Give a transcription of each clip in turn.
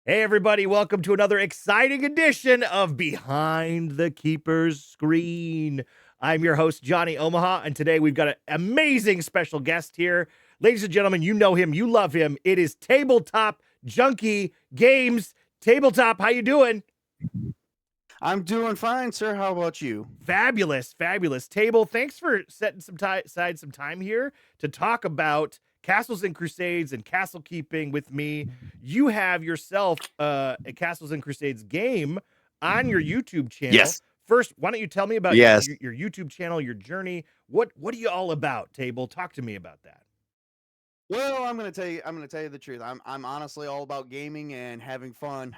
Hey, everybody, welcome to another exciting edition of Behind the Keeper's Screen. I'm your host, Johnny Omaha, and today we've got an amazing special guest here. Ladies and gentlemen, you know him, you love him. It is Tabletop Junkie Games. Tabletop, how you doing? I'm doing fine, sir. How about you? Fabulous, fabulous. Table, thanks for setting aside some time here to talk about Castles and Crusades and castle keeping with me. You have yourself a Castles and Crusades game on your YouTube channel. Yes. First, why don't you tell me about Yes. your YouTube channel, your journey? What are you all about, Table? Talk to me about that. Well, I'm gonna tell you the truth. I'm honestly all about gaming and having fun.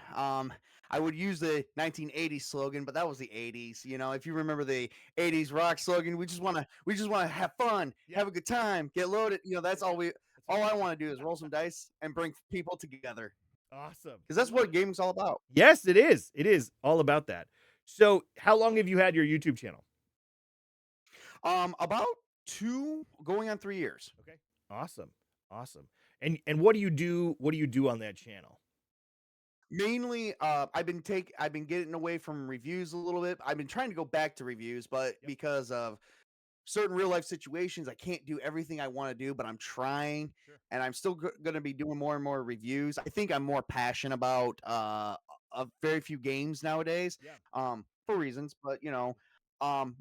I would use the 1980s slogan, but that was the 80s. You know, if you remember the 80s rock slogan, we just wanna have fun, have a good time, get loaded. You know, that's all I want to do is roll some dice and bring people together. Awesome. Because that's what gaming's all about. Yes, it is. It is all about that. So, how long have you had your YouTube channel? About 2 going on 3 years. Okay. Awesome. Awesome. And what do you do? What do you do on that channel? Mainly, I've been getting away from reviews a little bit. I've been trying to go back to reviews, but Yep. because of certain real life situations, I can't do everything I want to do, but I'm trying, Sure. and I'm still going to be doing more and more reviews. I think I'm more passionate about a very few games nowadays, Yeah. for reasons, but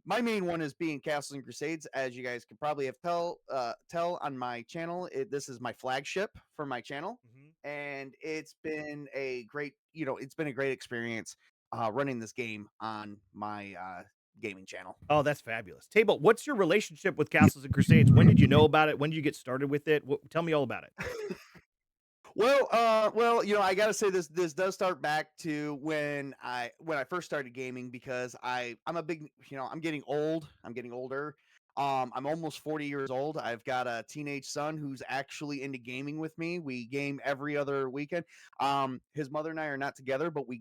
my main one is being Castles and Crusades, as you guys could probably have tell on my channel. This is my flagship for my channel, Mhm. and it's been a great experience running this game on my gaming channel. Oh, that's fabulous. Table, what's your relationship with Castles and Crusades? When did you know about it? When did you get started with it? Tell me all about it. Well, I gotta say this does start back to when I first started gaming because I'm a big I'm getting old. I'm getting older. I'm almost 40 years old. I've got a teenage son who's actually into gaming with me. We game every other weekend. His mother and I are not together, but we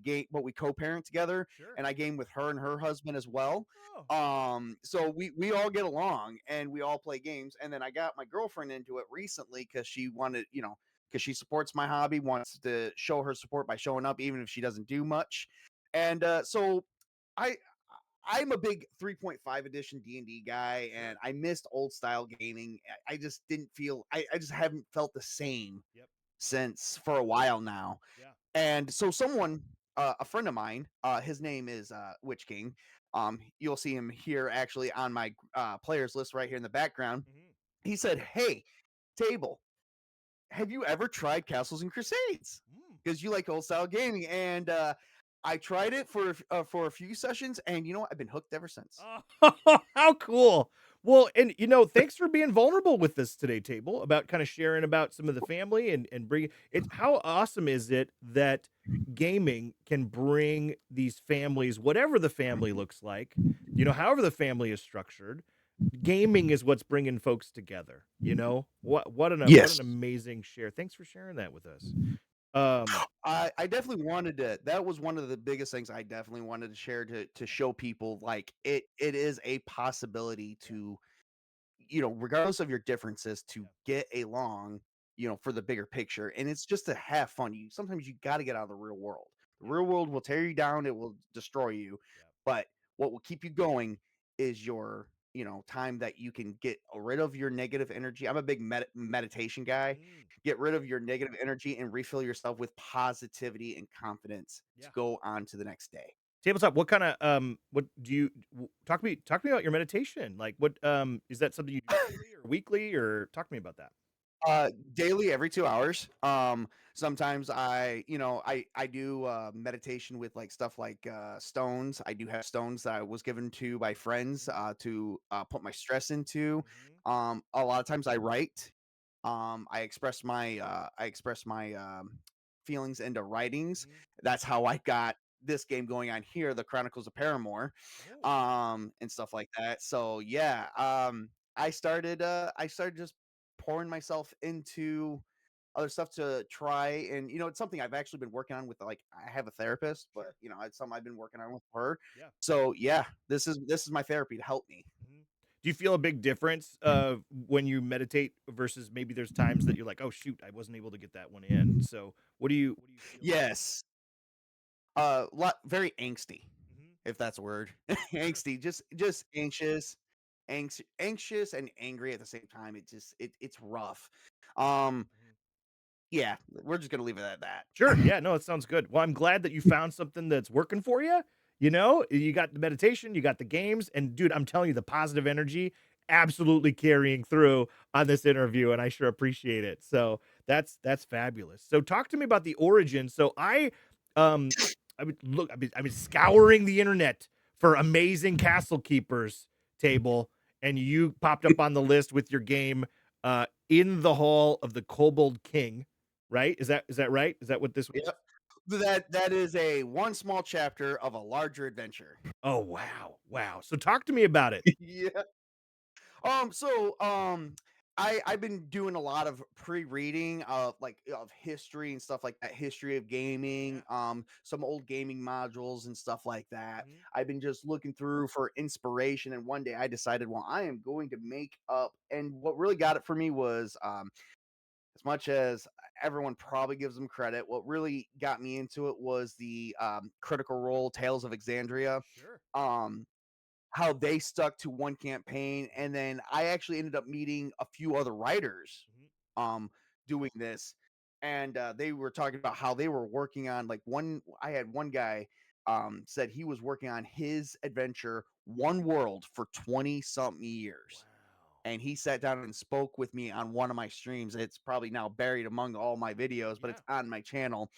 co-parent together, Sure. and I game with her and her husband as well. Oh, So we all get along and we all play games. And then I got my girlfriend into it recently because she wanted, because she supports my hobby, wants to show her support by showing up, even if she doesn't do much. And so I I'm a big 3.5 edition D&D guy, sure. and I missed old style gaming. I just didn't feel I just haven't felt the same Yep. since for a while now. Yeah. And so a friend of mine, his name is Witch King. You'll see him here actually on my players list right here in the background. Mhm. He said, "Hey, Table, have you ever tried Castles and Crusades? Mm. Because you like old style gaming." And I tried it for a few sessions, and you know what? I've been hooked ever since. Oh, how cool. Well, and thanks for being vulnerable with us today, Table, about kind of sharing about some of the family and bring it. How awesome is it that gaming can bring these families, whatever the family looks like, however the family is structured, gaming is what's bringing folks together. What Yes. an amazing share. Thanks for sharing that with us. Um, I definitely wanted to. That was one of the biggest things I definitely wanted to share to show people like it is a possibility yeah, to, regardless of your differences, to yeah, get along, for the bigger picture. And it's just to have fun. Sometimes you got to get out of the real world. The yeah, real world will tear you down, it will destroy you. yeah. But what will keep you going is your, time that you can get rid of your negative energy. I'm a big meditation guy. Mm, Get rid of your negative energy and refill yourself with positivity and confidence to yeah. go on to the next day. Tabletop, what kinda, what do you talk to me about your meditation, like, what, is that something you do daily or weekly, or talk to me about that? Daily, every 2 hours. Sometimes I do meditation with like stuff like stones. I do have stones that I was given to by friends Mhm, to put my stress into. mhm, A lot of times I write. I express my feelings into writings. mhm. That's how I got this game going on here, the Chronicles of Paramore, Oh, and stuff like that. So yeah, I started just pouring myself into other stuff to try. And it's something I've actually been working on with, like, I have a therapist, but sure. it's something I've been working on with her. Yeah. So yeah, this is my therapy to help me. Mhm. Do you feel a big difference when you meditate versus maybe there's times that you're like, oh shoot, I wasn't able to get that one in. So what do you feel like? Yes. Lot very angsty, Hmm. if that's a word. Sure. Angsty, just anxious, anxious and angry at the same time. It's rough. Um, Mhm. yeah, we're just gonna leave it at that. Sure. Yeah. No, it sounds good. Well, I'm glad that you found something that's working for you. You know, you got the meditation, you got the games, and dude, I'm telling you, the positive energy absolutely carrying through on this interview, and I sure appreciate it. So that's fabulous. So talk to me about the origin. So um, I would look, I've been scouring the internet for amazing castle keepers table, and you popped up on the list with your game, in the Hall of the Kobold King. Right? Is that right? Is that what this was? Yep. That is a one small chapter of a larger adventure. Oh, wow. Wow. So talk to me about it. Yeah. So I've been doing a lot of pre-reading of of history and stuff like that, history of Yeah. gaming, some old gaming modules and stuff like that. Mhm. I've been just looking through for inspiration, and one day I decided, well, I am going to make up. And what really got it for me was, as much as everyone probably gives them credit, what really got me into it was the Critical Role Tales of Exandria. Sure. Um, how they stuck to one campaign, and then I actually ended up meeting a few other writers Mhm. um doing this, and they were talking about how they were working on, like, one I had one guy said he was working on his adventure One World for 20 something years, Wow. and he sat down and spoke with me on one of my streams. It's probably now buried among all my videos, but Yeah. it's on my channel.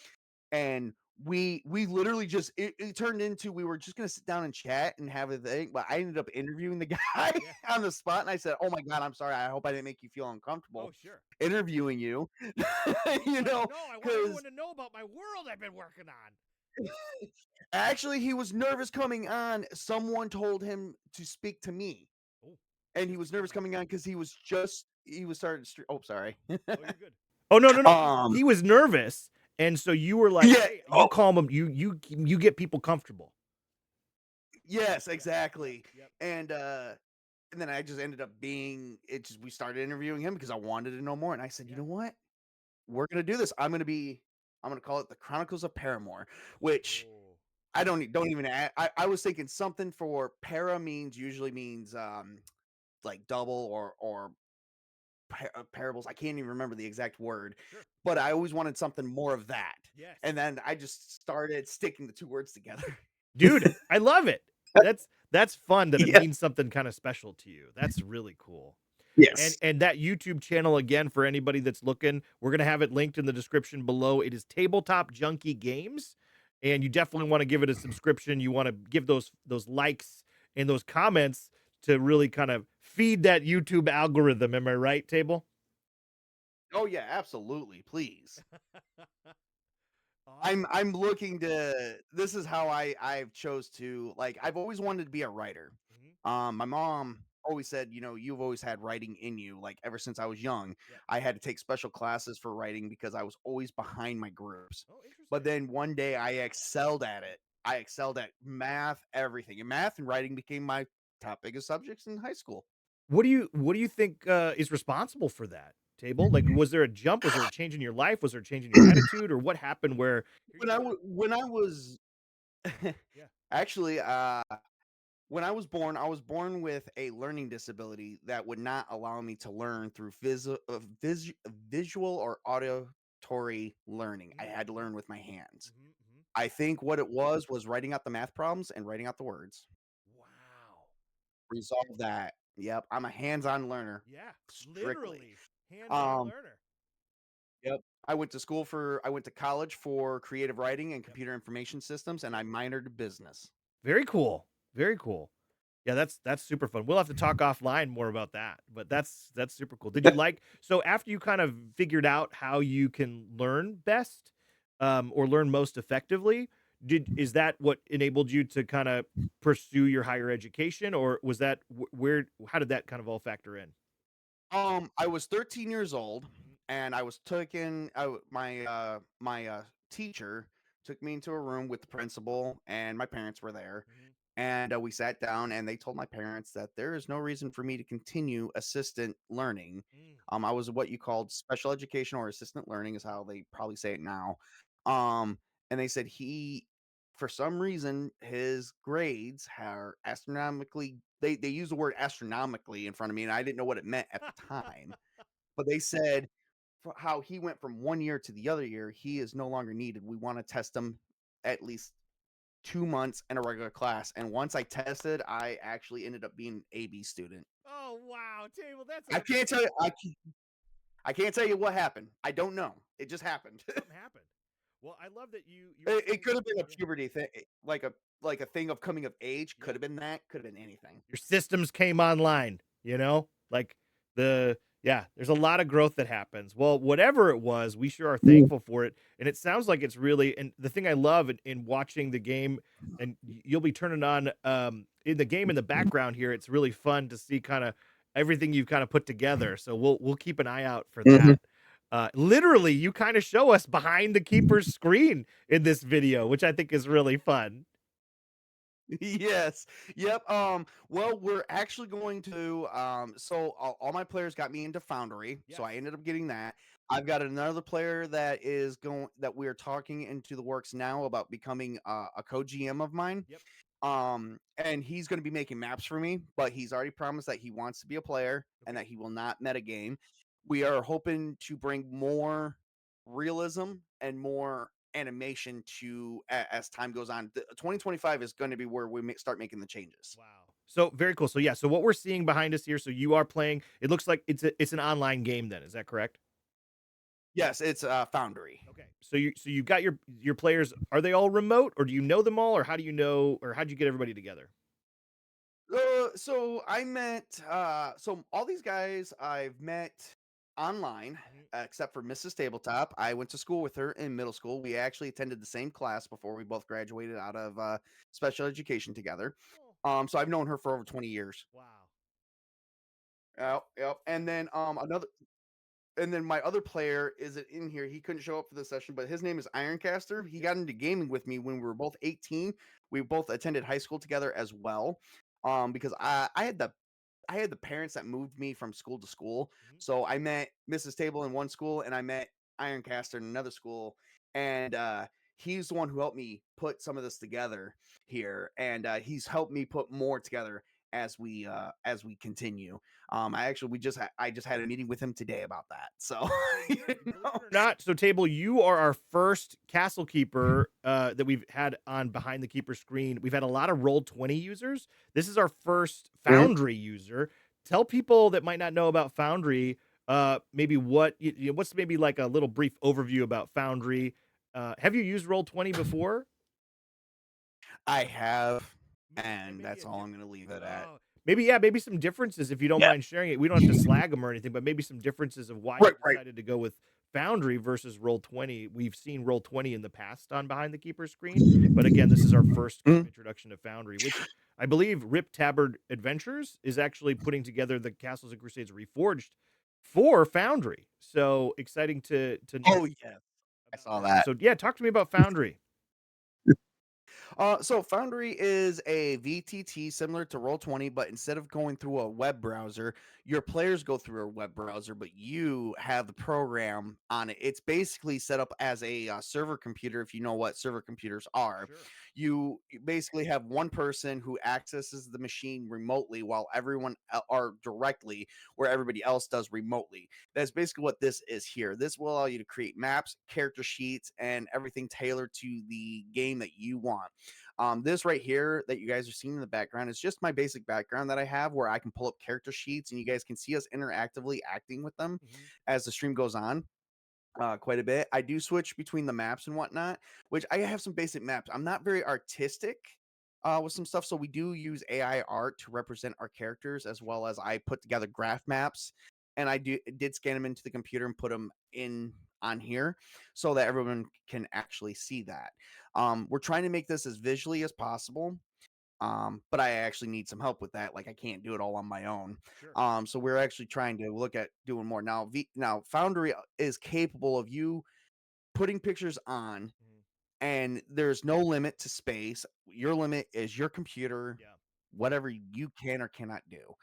And we literally just it turned into, we were just gonna sit down and chat and have a thing, but I ended up interviewing the guy Yeah. on the spot, and I said, "Oh my god, I'm sorry. I hope I didn't make you feel uncomfortable Oh, sure. interviewing you." He's you like, know, "No, I want everyone because to know about my world I've been working on." actually he was nervous coming on. Someone told him to speak to me, Oh, and he was interesting. nervous coming on because he was starting to oh, sorry. Oh, you're good. Oh, no, no, no. He um he was nervous, and so you were like, yeah. "Hey, you Oh, calm him. You get people comfortable." yes, Yeah. Yep. exactly. Yep. And then I just ended up being it just we started interviewing him because I wanted to know more. And I said, you Yeah. know what? We're gonna do this. I'm gonna call it the Chronicles of Paramore, which Oh. I don't even I was thinking something for para usually means like double or parables. I can't even remember the exact word, Sure. but I always wanted something more of that. Yes. And then I just started sticking the two words together. Dude, I love it. That's fun that it Yeah. means something kinda special to you. That's really cool. And Yes. that YouTube channel, again, for anybody that's looking, we're gonna have it linked in the description below. It is Tabletop Junkie Games, and you definitely wanna give it a subscription. You wanna give those likes and those comments to really kind of feed that YouTube algorithm. Am I right, Table? Oh yeah, absolutely. Please. Awesome. I'm looking to this is how I've chose to, like, I've always wanted to be a writer. Mhm. My mom always said, you know, you've always had writing in you, like ever since I was young. Yep. I had to take special classes for writing because I was always behind my groups. Oh, But interesting. then one day I excelled at it. I excelled at math, everything. And math and writing became my top biggest subjects in high school. What do you think, is responsible for that, Table? Like, was there a jump? Was there a change in your life? Was there a change in your attitude? Or what happened where here you are. When I was Yeah. actually when I was born with a learning disability that would not allow me to learn through visual or auditory learning. I Mhm, had to mhm, learn with my hands. mhm, mhm. I think what it was writing out the math problems and writing out the words. Wow. Resolve that. Yep, I'm a hands-on learner, Yeah, strictly. literally hands-on Um, learner. yep. I went to college for creative writing and Yep. computer information systems, and I minored in business. Very cool. Very cool. Yeah, that's super fun. We'll have to talk offline more about that, but that's super cool. Did you like so after you kind of figured out how you can learn best, or learn most effectively, is that what enabled you to kinda pursue your higher education, or was that where how did that kind of all factor in? I was 13 years old, Mhm, and I was taken. My teacher took me into a room with the principal, and my parents were there. mhm. And we sat down, and they told my parents that there is no reason for me to continue assistant learning. Mm. I was what you called special education or assistant learning, is how they probably say it now. Um, and they said for some reason, his grades are astronomically. They use the word astronomically in front of me, and I didn't know what it meant at the time. But they said for how he went from one year to the other year, he is no longer needed. We want to test him at least 2 months in a regular class. And once I tested, I actually ended up being an AB student. Oh wow, Table, that's I a can't tell you. I can't tell you what happened. I don't know. It just happened. something happened. Well, I love that you were It saying, could have been a yeah, puberty thing, like a thing of coming of age. Could yep. have been that. Could have been anything. Your systems came online, like yeah, there's a lot of growth that happens. Well, whatever it was, we sure are Mm. thankful for it. And it sounds like it's really, and the thing I love in watching the game, and you'll be turning on in the game in the background here, it's really fun to see kind of everything you've kind of put together. So we'll keep an eye out for Mhm. that. Literally, you kind of show us behind the keeper's screen in this video, which I think is really fun. Yes. Yep. Well, we're actually going to so all my players got me into Foundry, so Yes. I ended up getting that. I've got another player that is going that we're talking into the works now about becoming a co-GM of mine. Yep. And he's going to be making maps for me, but he's already promised that he wants to be a player and Okay. that he will not metagame. We are hoping to bring more realism and more animation to as time goes on. 2025 is going to be where we start making the changes. Wow. So very cool. So yeah, so what we're seeing behind us here, so you are playing, it looks like it's an online game then, is that correct? Yes, it's Foundry. Okay. So you've got your players, are they all remote or do you know them all, or how do you know, or how would you get everybody together? So I met so all these guys I've met online, Mhm. except for Mrs. Tabletop. I went to school with her in middle school. We actually attended the same class before we both graduated out of special education together. Oh, So I've known her for over 20 years. wow. Yep, yep. And then my other player isn't in here. He couldn't show up for this session, but his name is Ironcaster. He Yep. got into gaming with me when we were both 18. We both attended high school together as well. Because I had the parents that moved me from school to school. Mhm. So I met Mrs. Table in one school and I met Ironcaster in another school. And he's the one who helped me put some of this together here. And he's helped me put more together as we continue. I just had a meeting with him today about that. So Well, you yeah, believe know. it or not, so Table, you are our first castle keeper that we've had on behind the keeper screen. We've had a lot of Roll20 users. This is our first Mhm. Foundry user. Tell people that might not know about Foundry, maybe what's maybe like a little brief overview about Foundry. Have you used Roll20 before? I have, And and maybe that's a all I'm going to leave it at. maybe, yeah, maybe some differences if you don't Yeah. mind sharing it. We don't have to slag them or anything, but maybe some differences of why you Right, right. decided to go with Foundry versus Roll20. We've seen Roll20 in the past on behind the keeper screen, but again, this is our first kind of Mhm. introduction to Foundry, which I believe Rip Tabard Adventures is actually putting together the Castles and Crusades Reforged for Foundry. So exciting to know Oh yeah, I about saw this. that. So yeah, talk to me about Foundry. So Foundry is a VTT similar to Roll20, but instead of going through a web browser, your players go through a web browser, but you have the program on it. It's basically set up as a server computer, if you know what server computers are. Sure. You basically have one person who accesses the machine remotely while everyone are directly where everybody else does remotely. That's basically what this is here. This will allow you to create maps, character sheets, and everything tailored to the game that you want. This right here that you guys are seeing in the background is just my basic background that I have where I can pull up character sheets and you guys can see us interactively acting with them Mhm. as the stream goes on quite a bit. I do switch between the maps and whatnot, which I have some basic maps. I'm not very artistic with some stuff, so we do use AI art to represent our characters, as Sure. well as I put together graph maps, and I did scan them into the computer and put them in on here so that everyone can actually see that. We're trying to make this as visually as possible, but I actually need some help with that. Like I can't do it all on my own. Sure. So we're actually trying to look at doing more now. Now Foundry is capable of you putting pictures on, Mhm. and there's no limit to space. your limit is your computer, Yeah. whatever you can or cannot do.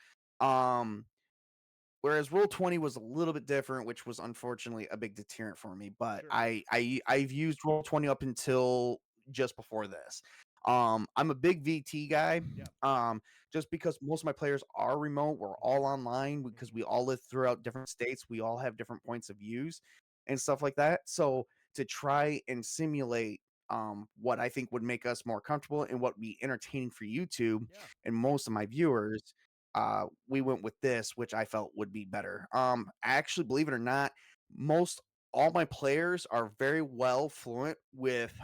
Whereas Roll20 was a little bit different, which was unfortunately a big deterrent for me. But Sure. I've used Roll20 up until just before this. I'm a big VT guy. Yeah. Just because most of my players are remote, we're all online because Mhm. we all live throughout different states. We all have different points of views and stuff like that. So to try and simulate what I think would make us more comfortable and what would be entertaining for YouTube Yeah. and most of my viewers, we went with this, which I felt would be better. Actually, believe it or not, most all my players are very well fluent with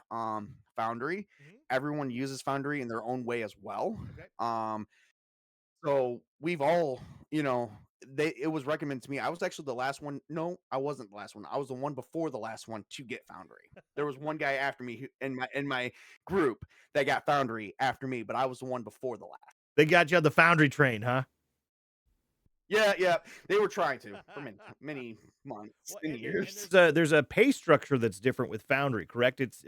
Foundry. Mhm. Everyone uses Foundry in their own way as well. Okay. Um, so we've all, you know, it was recommended to me. I was actually the last one. No, I wasn't the last one. I was the one before the last one to get Foundry. There was one guy after me in my group that got Foundry after me, but I was the one before the last. They got you on the Foundry train, huh? Yeah, yeah, they were trying to for many months Well, and and years. there's a pay structure that's different with Foundry, correct? It's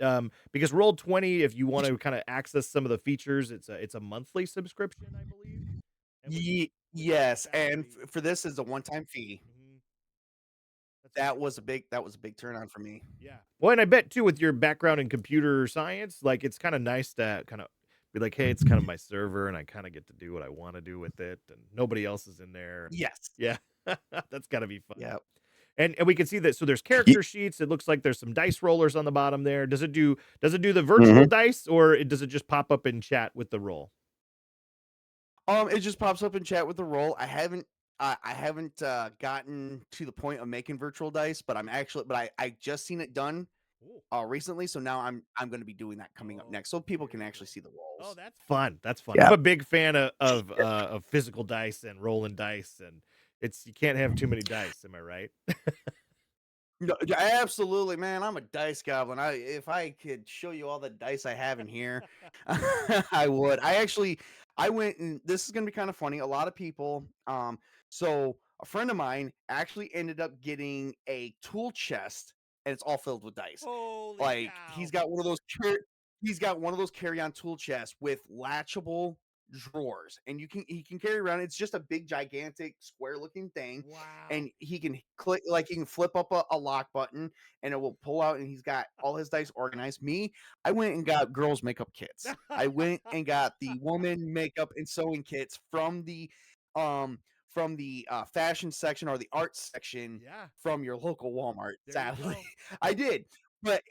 because Roll20, if you want to kind of access some of the features, it's a monthly subscription, I believe. And with Yes, and Foundry, for this is a one-time fee. mhm, that's That very was a cool. big turn on for me. Yeah. Well, and I bet too with your background in computer science, like it's kind of nice to kind of be like, hey, it's kind of my server, and I kind of get to do what I want to do with it, and nobody else is in there. Yes. Yeah, that's gotta be fun. Yep. And we can see that. So there's Ye character sheets. It looks like there's some dice rollers on the bottom there. Does it do the virtual Mhm. dice, or does it just pop up in chat with the roll? It just pops up in chat with the roll. I haven't gotten to the point of making virtual dice, but I just seen it done Cool. recently, so now I'm going to be doing that coming up Oh, next, so people can very actually cool. see the Oh, rolls. that's fun. That's fun. I'm Yeah. a big fan of physical dice and rolling dice, and it's you can't have too many dice. Am I right? No, yeah, absolutely, man. I'm a dice goblin. If I could show you all the dice I have in here, I would. I went and this is gonna be kind of funny. A lot of people, so a friend of mine actually ended up getting a tool chest, and it's all filled with dice. Holy Like cow! he's got one of those carry-on tool chests with latchable drawers, and he can carry around. It's just a big, gigantic, square-looking thing, Wow. and he can click like he can flip up a lock button, and it will pull out, and he's got all his dice organized. Me, I went and got girls' makeup kits. I went and got the woman makeup and sewing kits um fashion section or the art section Yeah. from your local Walmart. There you Sadly, go. I did, but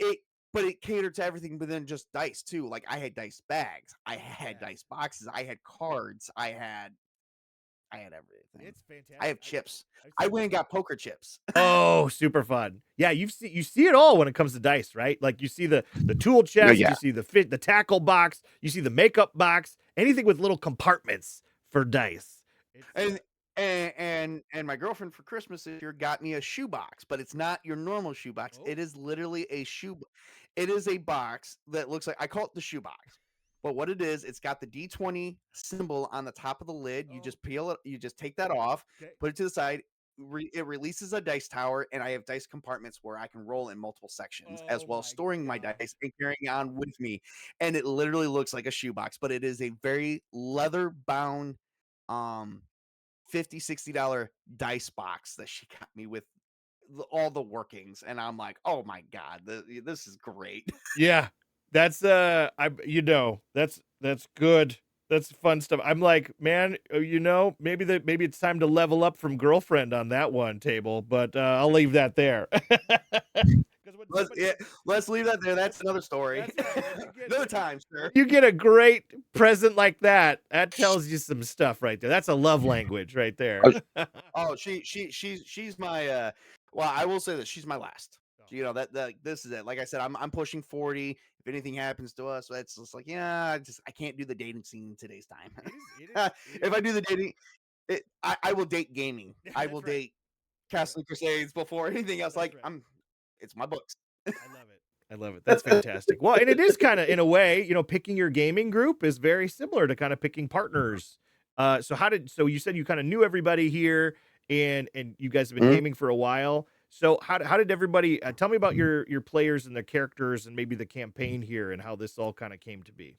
it catered to everything but then just dice too. Like I had dice bags, I had Yeah. dice boxes, I had cards, I had everything. It's I fantastic. have chips. I've I seen went some. and got poker chips. Oh, super fun. Yeah, you see it all when it comes to dice, right? Like you see the tool chest, Yeah. you see the tackle box, you see the makeup box, anything with little compartments for dice. It's And and my girlfriend for Christmas this year got me a shoebox, but it's not your normal shoebox. oh, It is literally a shoe. It is a box that looks like I call it the shoebox. But what it is, it's got the D20 symbol on the top of the lid. You oh, just peel it, you just take that off, okay. put it to the side. It releases a dice tower, and I have dice compartments where I can roll in multiple sections, as Oh well as my storing my gosh. dice and carrying on with me. And it literally looks like a shoebox, but it is a very leather bound um 50 $60 dice box that she got me with all the workings, and I'm like, oh my god, this is great. Yeah. That's that's good. That's fun stuff. I'm like, man, maybe it's time to level up from girlfriend on that one table, but I'll leave that there. Because when let's somebody yeah, let's leave that there. when That's another story. That's right. When you get Another time, when sir. you get a great present like that, that tells you some stuff right there. That's a love language right there. Oh, she's my well, I will say that she's my last. Oh, You know that this is it. Like I said, I'm pushing 40. If anything happens to us, it's just like, yeah, I can't do the dating scene in today's time. it is. If I do the dating, I will date gaming. Yeah, I will that's right. date That's right. Castles Crusades before anything else. That's Like right. it's my books. I love it. I love it. That's fantastic. Well, and it is kind of in a way, picking your gaming group is very similar to kind of picking partners. So you said you kind of knew everybody here and you guys have been Mhm. gaming for a while. So how did everybody tell me about your players and their characters and maybe the campaign here and how this all kind of came to be?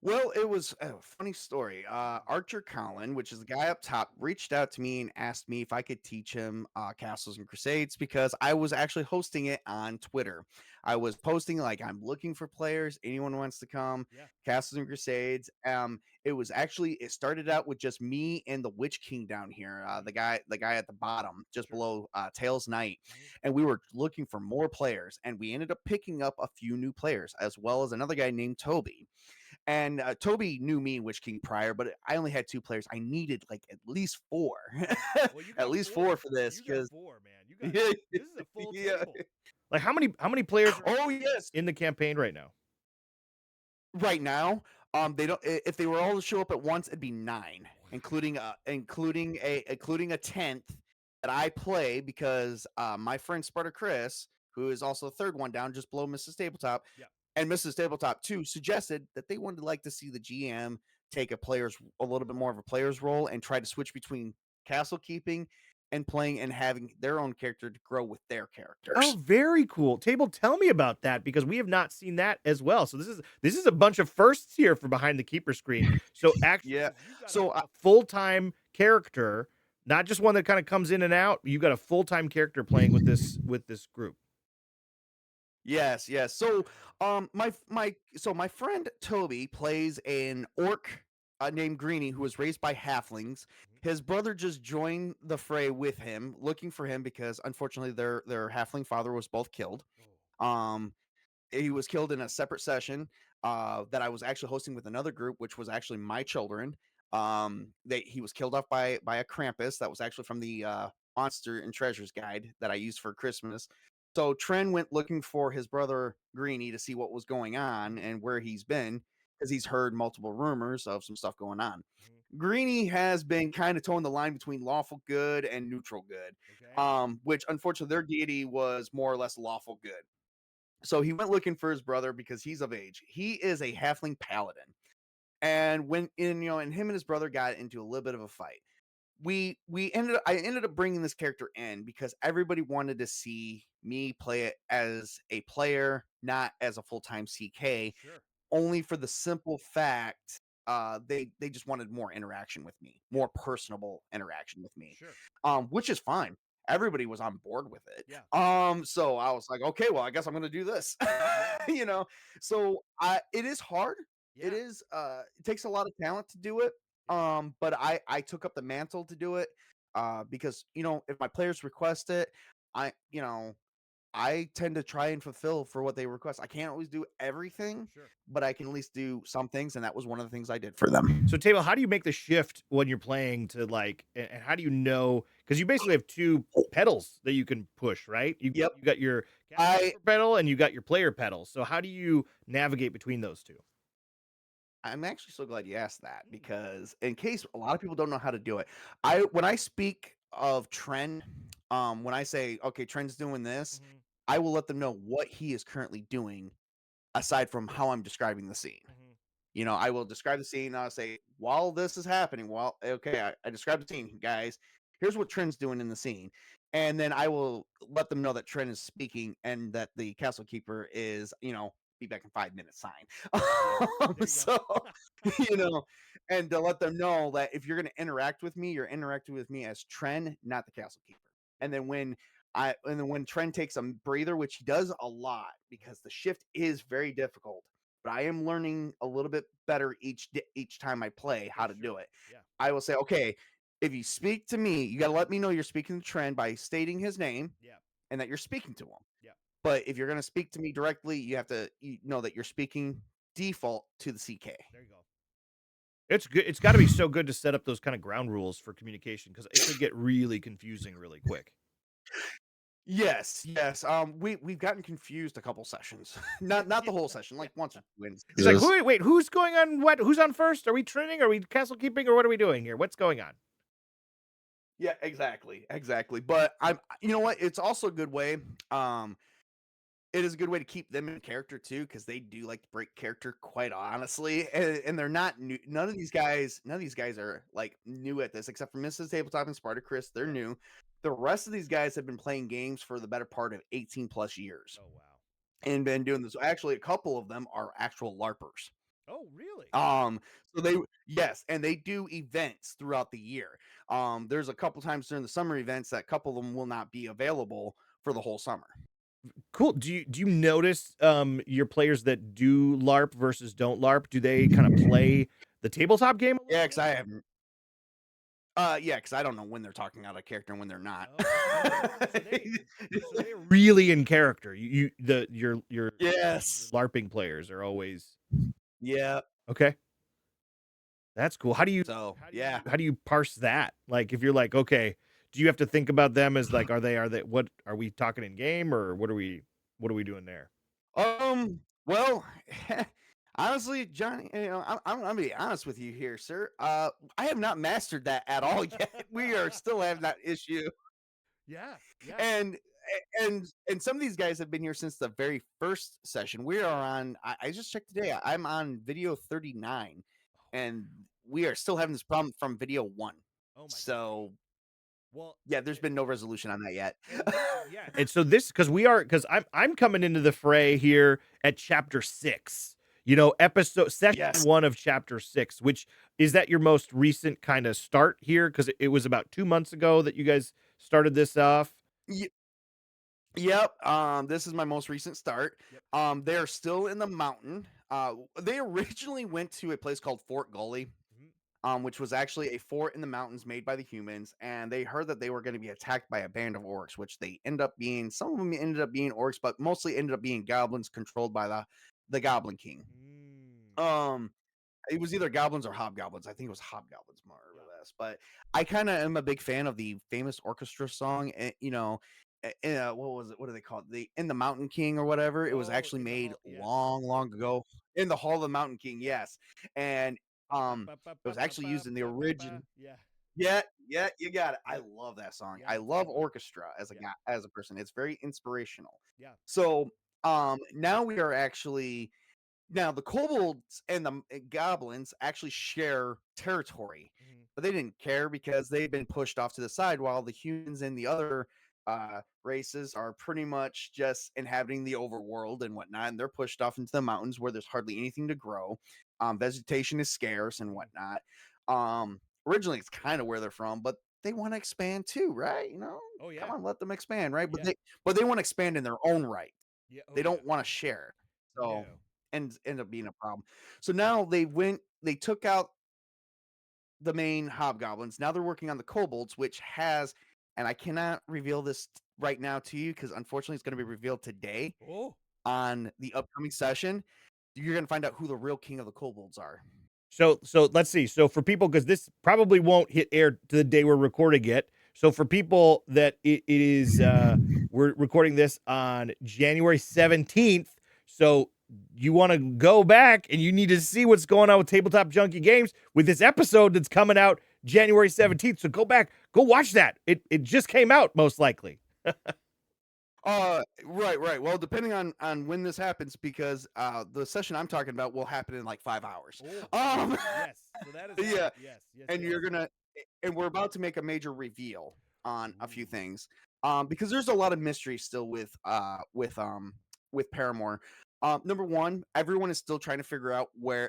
Well, it was a funny story. Archer Collin, which is the guy up top, reached out to me and asked me if I could teach him Castles and Crusades because I was actually hosting it on Twitter. I was posting like I'm looking for players. Anyone wants to come? Yeah. Castles and Crusades. It started out with just me and the Witch King down here. Mhm. The guy at the bottom, just Sure. below Tails Knight, Mhm. and we were looking for more players. And we ended up picking up a few new players, as well as another guy named Toby. And Toby knew me and Witch King prior, but I only had two players. I needed like at least four, Well, you at got least 4 4. for this You got because 4, man. You got yeah, this is a full yeah. table. Like how many players are Oh yes, in the campaign right now? right now, they don't. If they were all to show up at once, it'd be 9, including including a 10th that I play because my friend Sparta Chris, who is also the third one down, just below Mrs. Tabletop, Yeah. and Mrs. Tabletop too, suggested that they wanted like to see the GM take a little bit more of a player's role and try to switch between castle keeping and playing and having their own character to grow with their Oh, characters. very cool. Table, tell me about that because we have not seen that as well. So this is a bunch of firsts here for behind the keeper screen. So actually, Yeah. so you got So a full-time character, not just one that kind of comes in and out. You got a full-time character playing with this group. yes, yes. So, my friend Toby plays an orc named Greenie who was raised by halflings. Mhm. His brother just joined the fray with him, looking for him because unfortunately their halfling father was both killed. Oh, Um, he was killed in a separate session that I was actually hosting with another group, which was actually my children. He was killed off by a Krampus that was actually from the Monster and Treasures guide that I used for Christmas. So Tren went looking for his brother Greenie to see what was going on mhm, and where he's been because he's heard multiple rumors of some stuff going on. mhm. Greenie has been kind of towing the line between lawful good and neutral good, Okay. which unfortunately their deity was more or less lawful good. So he went looking for his brother because he's of age. He is a halfling paladin. And and him and his brother got into a little bit of a fight. I ended up bringing this character in because everybody wanted to see me play it as a player, not as a full-time CK, Sure. only for the simple fact they just wanted more interaction with me, Yeah. more personable interaction with me, Sure. which is fine. Everybody was on board with it. Yeah. So I was like, okay, well, I guess I'm gonna do this. Yeah. you know, so I it is hard. Yeah. It takes a lot of talent to do it. Yeah. But I took up the mantle to do it because if my players request it, I you know I tend to try and fulfill for what they request. I can't always do everything, Sure. but I can at least do some things, and that was one of the things I did for them. So, Table, how do you make the shift when you're playing to like, and how do you know? Because you basically have two pedals that you can push, right? You Yep. you got your castle I keeper pedal and you got your player pedal. So, how do you navigate between those two? I'm actually so glad you asked that Mm, because in case a lot of people don't know how to do it, I when I speak of trend, when I say okay, trend's doing this, mhm, I will let them know what he is currently doing aside from how I'm describing the scene. mhm. I will describe the scene. I'll say, while this is happening, okay, I described the scene, guys. Here's what Trent's doing in the scene. And then I will let them know that Trent is speaking and that the castle keeper is, be back in 5 minutes sign. Yeah, there you so, go. you know, and to let them know that if you're going to interact with me, you're interacting with me as Trent, not the castle keeper. Yep. And then when Trent takes a breather, which he does a lot Mhm. because the shift is very difficult, but I am learning a little bit better each time I play For how to do sure. it. Yeah. I will say, okay, if you speak to me, you got to let me know you're speaking to Trent by stating his name Yeah. and that you're speaking to him. Yeah. But if you're going to speak to me directly, you have to know that you're speaking default to the CK. There you go. It's good. It's got to be so good to set up those kind of ground rules for communication because it could get really confusing really quick. Yes, yes. We've gotten confused a couple sessions. Not Yeah. the whole session, Yeah. like once or two He's like, instances. wait, who's going on what? Who's on first? Are we training? Are we castle keeping? Or what are we doing here? What's going on? Yeah, exactly, exactly. But you know what? It's also a good way. Um, it is a good way to keep them in character too, because they do like to break character, quite honestly. And they're not new. None of these guys are like new at this, except for Mrs. Tabletop and Spartacus. They're Yeah. new. The rest of these guys have been playing games for the better part of 18 plus years Oh wow. and been doing this. Actually, a couple of them are actual LARPers. Oh, really? Um, so they yes, and they do events throughout the year. There's a couple times during the summer events that a couple of them will not be available for the whole summer. Cool. Do you notice your players that do LARP versus don't LARP? Do they kind of play the tabletop game a Yeah, little because bit? I haven't. Yeah, because I don't know when they're talking out of character and when they're not. Oh, so they're really in character. Your Yes. LARPing players are always Yeah. okay. That's cool. So yeah. How do you parse that? Like if you're like, okay, do you have to think about them as like are they what are we talking in game or what are we doing there? Well, honestly, Johnny, I'm gonna be honest with you here, sir. I have not mastered that at all yet. We are still having that issue, Yeah, yeah. and and some of these guys have been here since the very first session. We are on. I just checked today. I'm on video 39, and we are still having this problem from video 1. Oh my gosh. So Well, yeah, there's been no resolution on that yet. and so this because I'm coming into the fray here at chapter 6. Episode session Yes. 1 of chapter 6, which is that your most recent kind of start here because it was about 2 months ago that you guys started this off. Yep. This is my most recent start. Yep. They are still in the mountain. They originally went to a place called Fort Gully, Mhm. which was actually a fort in the mountains made by the humans, and they heard that they were going to be attacked by a band of orcs, which they end up being. Some of them ended up being orcs, but mostly ended up being goblins controlled by the Goblin King. Mm. Um, it was either goblins or hobgoblins. I think it was hobgoblins more or Yeah. less. But I kind of am a big fan of the famous orchestra song. What was it? What do they call it? The In the Mountain King or whatever. It was Oh, actually in the made hall. Yes. long, long ago in the Hall of the Mountain King. Yep. Yes, and Ba, um, ba, ba, it ba, was ba, actually ba, used in the ba, ba, ba. original. Yeah. Yeah, yeah, you got it. I Yep. love that song. Yeah, I it's a love good one. orchestra as a Yeah. guy, as a person. It's very inspirational. Yeah. So, now we are actually now the kobolds and the goblins actually share territory, Mhm. but they didn't care because they've been pushed off to the side while the humans and the other races are pretty much just inhabiting the overworld and whatnot, and they're pushed off into the mountains where there's hardly anything to grow. Vegetation is scarce and Mhm. whatnot. Originally, it's kind of where they're from, but they want to expand too, right? Oh Come yeah. on, let them expand, right? Yeah. But they want to expand in their own right. Yeah. Oh They yeah. don't want to share. So No. end up being a problem. So now they took out the main hobgoblins. Now they're working on the kobolds, which has, and I cannot reveal this right now to you because unfortunately it's going to be revealed today Oh. on the upcoming session. You're going to find out who the real king of the kobolds are. So let's see. So for people, because this probably won't hit air to the day we're recording it. So for people that it is, we're recording this on January 17th. So you want to go back and you need to see what's going on with Tabletop Junkie Games with this episode that's coming out January 17th. So go back, go watch that. It just came out most likely. Right. Well, depending on when this happens, because the session I'm talking about will happen in like 5 hours. Oh, Um, yes. So that is yeah, live. Yes, yes, and yes. we're about to make a major reveal on a few Ooh. things, because there's a lot of mystery still with Paramore. Number one, everyone is still trying to figure out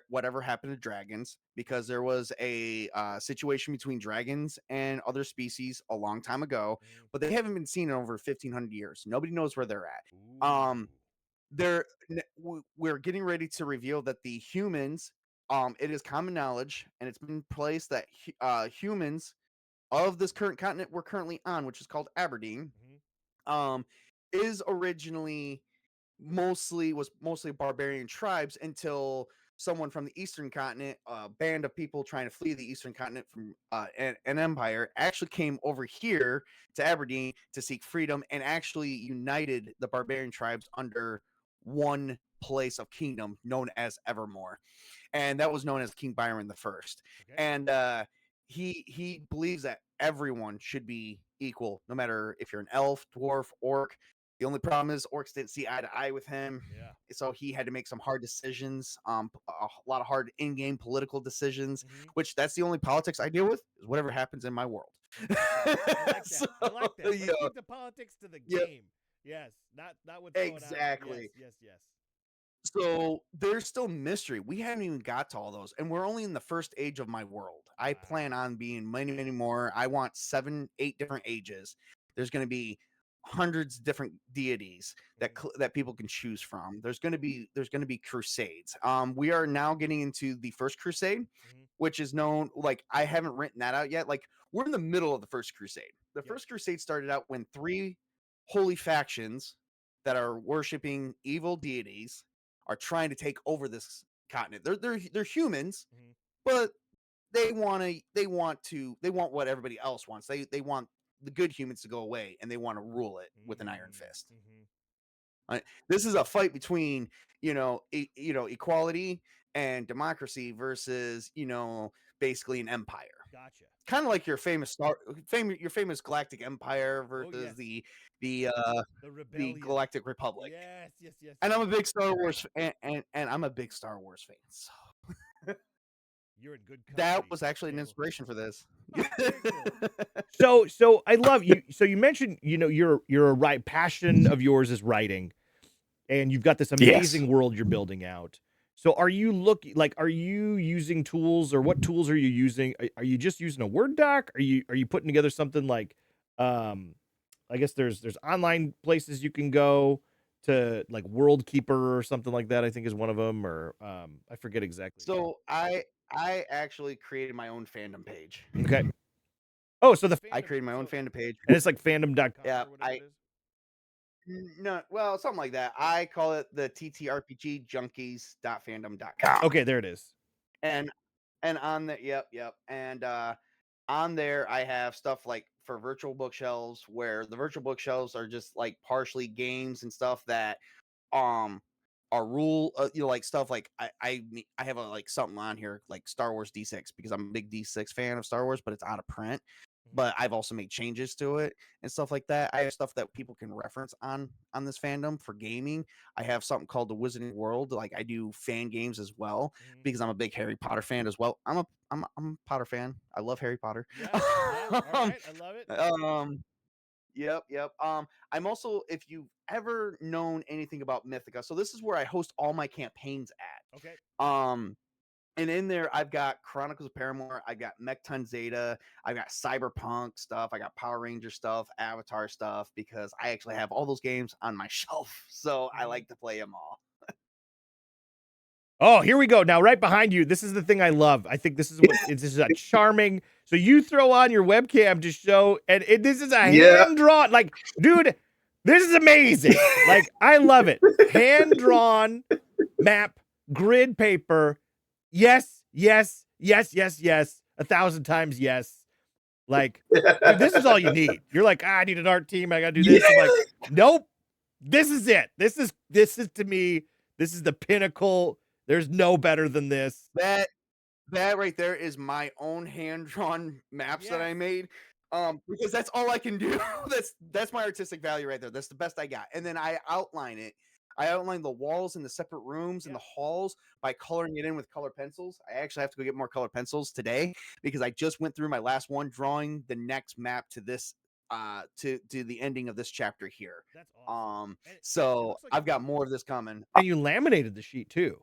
whatever happened to dragons, because there was a situation between dragons and other species a long time ago, Mm. but they haven't been seen in over 1,500 years. Nobody knows where they're at. Ooh. We're getting ready to reveal that the humans, it is common knowledge and it's been placed that humans of this current continent we're currently on, which is called Aberdeen, Mhm. um, is originally mostly barbarian tribes until someone from the eastern continent, a band of people trying to flee the eastern continent from an empire, actually came over here to Aberdeen to seek freedom and actually united the barbarian tribes under one place of kingdom known as Evermore, and that was known as King Byron the First. Okay. And he believes that everyone should be equal, no matter if you're an elf, dwarf, orc. The only problem is orcs didn't see eye to eye with him, Yeah. so he had to make some hard decisions, a lot of hard in-game political decisions. Mhm. Which that's the only politics I deal with is whatever happens in my world. Awesome. I like that. So I like that. yeah, Let's keep the politics to the yeah, game. Yes, not what's going on. Yes, exactly. yes, yes. So there's still mystery. We haven't even got to all those, and we're only in the first age of my world. I plan on being many, many more. I want 7, 8 different ages. There's going to be hundreds of different deities that that people can choose from. There's going to be crusades. We are now getting into the first crusade, which is known, like, I haven't written that out yet. Like, we're in the middle of the first crusade. The first crusade started out when 3 holy factions that are worshiping evil deities are trying to take over this continent. They're humans, but they want what everybody else wants. They want the good humans to go away, and they want to rule it with an iron fist. This is a fight between, equality and democracy versus, basically an empire. Gotcha. Kind of like your famous Galactic Empire Oh versus yes. the The the rebellion. Galactic Republic. Yes, yes, yes, And yes. I'm a big Star Wars and I'm a big Star Wars fan. So You're in good company. that was at the actually an table. inspiration for this. Oh, very cool. So I love you. So you mentioned, you're a right passion of yours is writing, and you've got this amazing world you're building out. So are you using tools, or what tools are you using? Are you just using a Word doc? Are you putting together something like, um, I guess there's online places you can go to, like World Keeper or something like that, I think is one of them, or I forget exactly. So I actually created my own fandom page. Okay. Oh, so the I fandom, created my own fandom page. and it's like fandom.com Yeah, or whatever it is. no, well, something like that. I call it the TTRPG junkies.fandom.com. Okay, there it is. And on the yep. And on there I have stuff like for virtual bookshelves, where the virtual bookshelves are just like partially games and stuff that um are like stuff like I have a like something on here like Star Wars D6 because I'm a big D6 fan of Star Wars, but it's out of print. But I've also made changes to it and stuff like that. I have stuff that people can reference on this fandom for gaming. I have something called the Wizarding World. Like, I do fan games as well because I'm a big Harry Potter fan as well. I'm a Potter fan. I love Harry Potter. Yeah, yeah. All um, right, I love it. Yep. I'm also, if you've ever known anything about Mythica, so this is where I host all my campaigns Okay. at. And in there, I've got Chronicles of Paramore, I got Mechton Zeta, I got Cyberpunk stuff, I got Power Ranger stuff, Avatar stuff, because I actually have all those games on my shelf, so I like to play them all. Oh, here we go. Now, right behind you, this is the thing I love. I think this is a charming. So you throw on your webcam to show, and this is a hand drawn. Like, dude, this is amazing. Like, I love it. Hand drawn map, grid paper. Yes, yes, yes, yes, yes. 1,000 times yes. Like, dude, this is all you need. You're like, I need an art team. I gotta do this. I'm like, nope. This is it. This is to me. This is the pinnacle. There's no better than this. That right there is my own hand-drawn maps that I made. Because that's all I can do. That's my artistic value right there. That's the best I got. And then I outline it. I outline the walls and the separate rooms and the halls by coloring it in with color pencils. I actually have to go get more color pencils today because I just went through my last one drawing the next map to this to the ending of this chapter here. That's awesome. So I've got more of this coming. And you laminated the sheet too.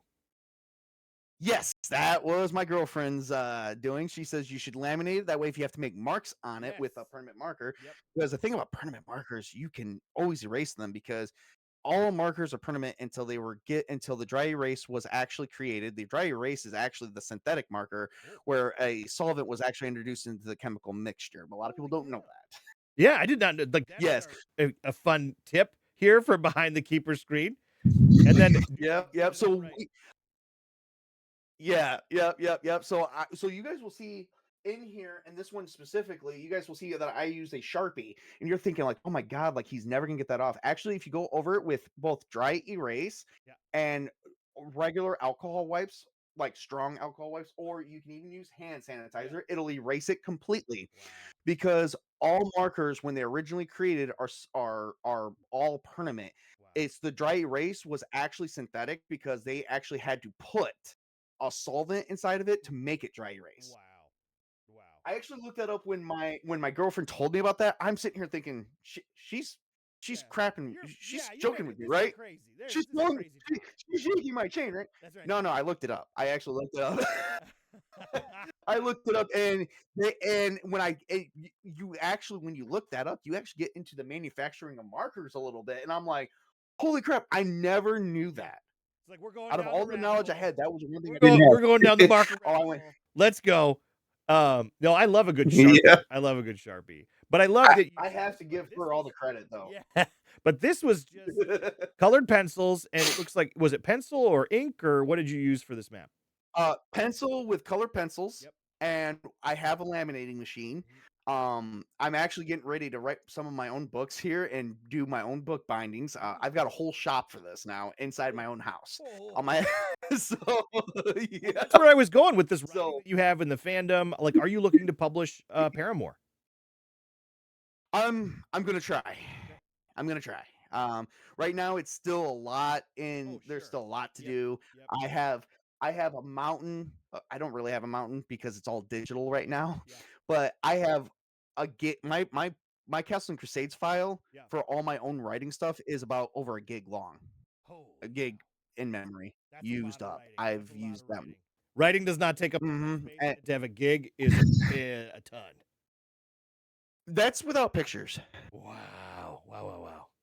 Yes, that was my girlfriend's doing. She says you should laminate it. That way, if you have to make marks on it with a permanent marker, because the thing about permanent markers, you can always erase them because all markers are permanent until the dry erase was actually created. The dry erase is actually the synthetic marker where a solvent was actually introduced into the chemical mixture. But a lot of people don't know that. Yeah, I did not know. Like, yes, a fun tip here for behind the keeper screen. And then yep. So yep. So you guys will see in here, and this one specifically, you guys will see that I use a Sharpie, and you're thinking like, oh my god, like he's never gonna get that off. Actually, if you go over it with both dry erase and regular alcohol wipes, like strong alcohol wipes, or you can even use hand sanitizer, it'll erase it completely. Because all markers, when they originally created, are all permanent. It's the dry erase was actually synthetic because they actually had to put a solvent inside of it to make it dry erase. Wow. I actually looked that up when my girlfriend told me about that. I'm sitting here thinking she's she's Yeah. crapping. She's joking with me, right? Crazy. She's This is throwing, crazy talk. she's shaking my chain, right? That's right. No, I looked it up. I actually looked it up. I looked it up, and when you actually, when you look that up, you actually get into the manufacturing of markers a little bit, and I'm like, holy crap, I never knew that. It's like we're going Out of down all the the rabbit knowledge I hole. had, that was one thing I We're didn't going down the have. marker Oh, I rabbit went, hole. Let's go. No, I love a good Sharpie. yeah. I love a good Sharpie. But I love that I have to give her all the credit, though. Yeah. But this was just colored pencils, and it looks like, was it pencil or ink, or what did you use for this map? Pencil with colored pencils, Yep. and I have a laminating machine. I'm actually getting ready to write some of my own books here and do my own book bindings. I've got a whole shop for this now inside my own house. On my so yeah. Well, that's where I was going with this writing So that you have in the fandom. Like, are you looking to publish Paramore? I'm gonna try. I'm gonna try. Right now it's still a lot there's still a lot to do. Yep. I have a mountain. I don't really have a mountain because it's all digital right now. Yeah. But I have my Castles Crusades file Yeah. for all my own writing stuff is about over a gig long. Oh, A gig in memory that's used a lot of up. writing. I've used them. Writing does not take up that much space. And To have a gig is a ton. that's without pictures. Wow.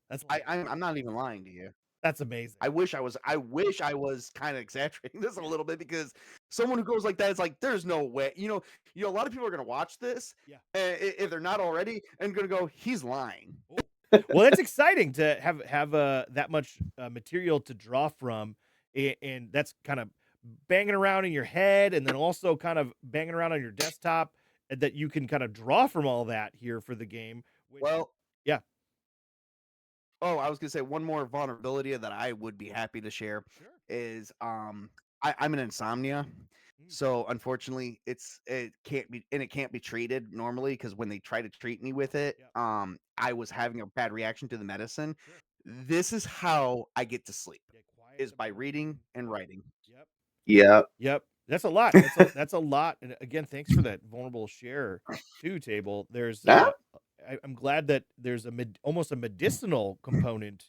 That's I'm not even lying to you. That's amazing. I wish I was kind of exaggerating this a little bit, because someone who goes like that is like, there's no way. A lot of people are going to watch this, if they're not already, and going to go, he's lying. Well, that's exciting to have that much material to draw from, and that's kind of banging around in your head, and then also kind of banging around on your desktop, and that you can kind of draw from all that here for the game. Well, yeah. Oh, I was gonna say one more vulnerability that I would be happy to share is I'm an insomnia. So unfortunately, it can't be treated normally, because when they try to treat me with it, I was having a bad reaction to the medicine. This is how I get to sleep, is by reading and writing. Yep. That's a lot. That's a lot. And again, thanks for that vulnerable share too, Table. There's I'm glad that there's almost a medicinal component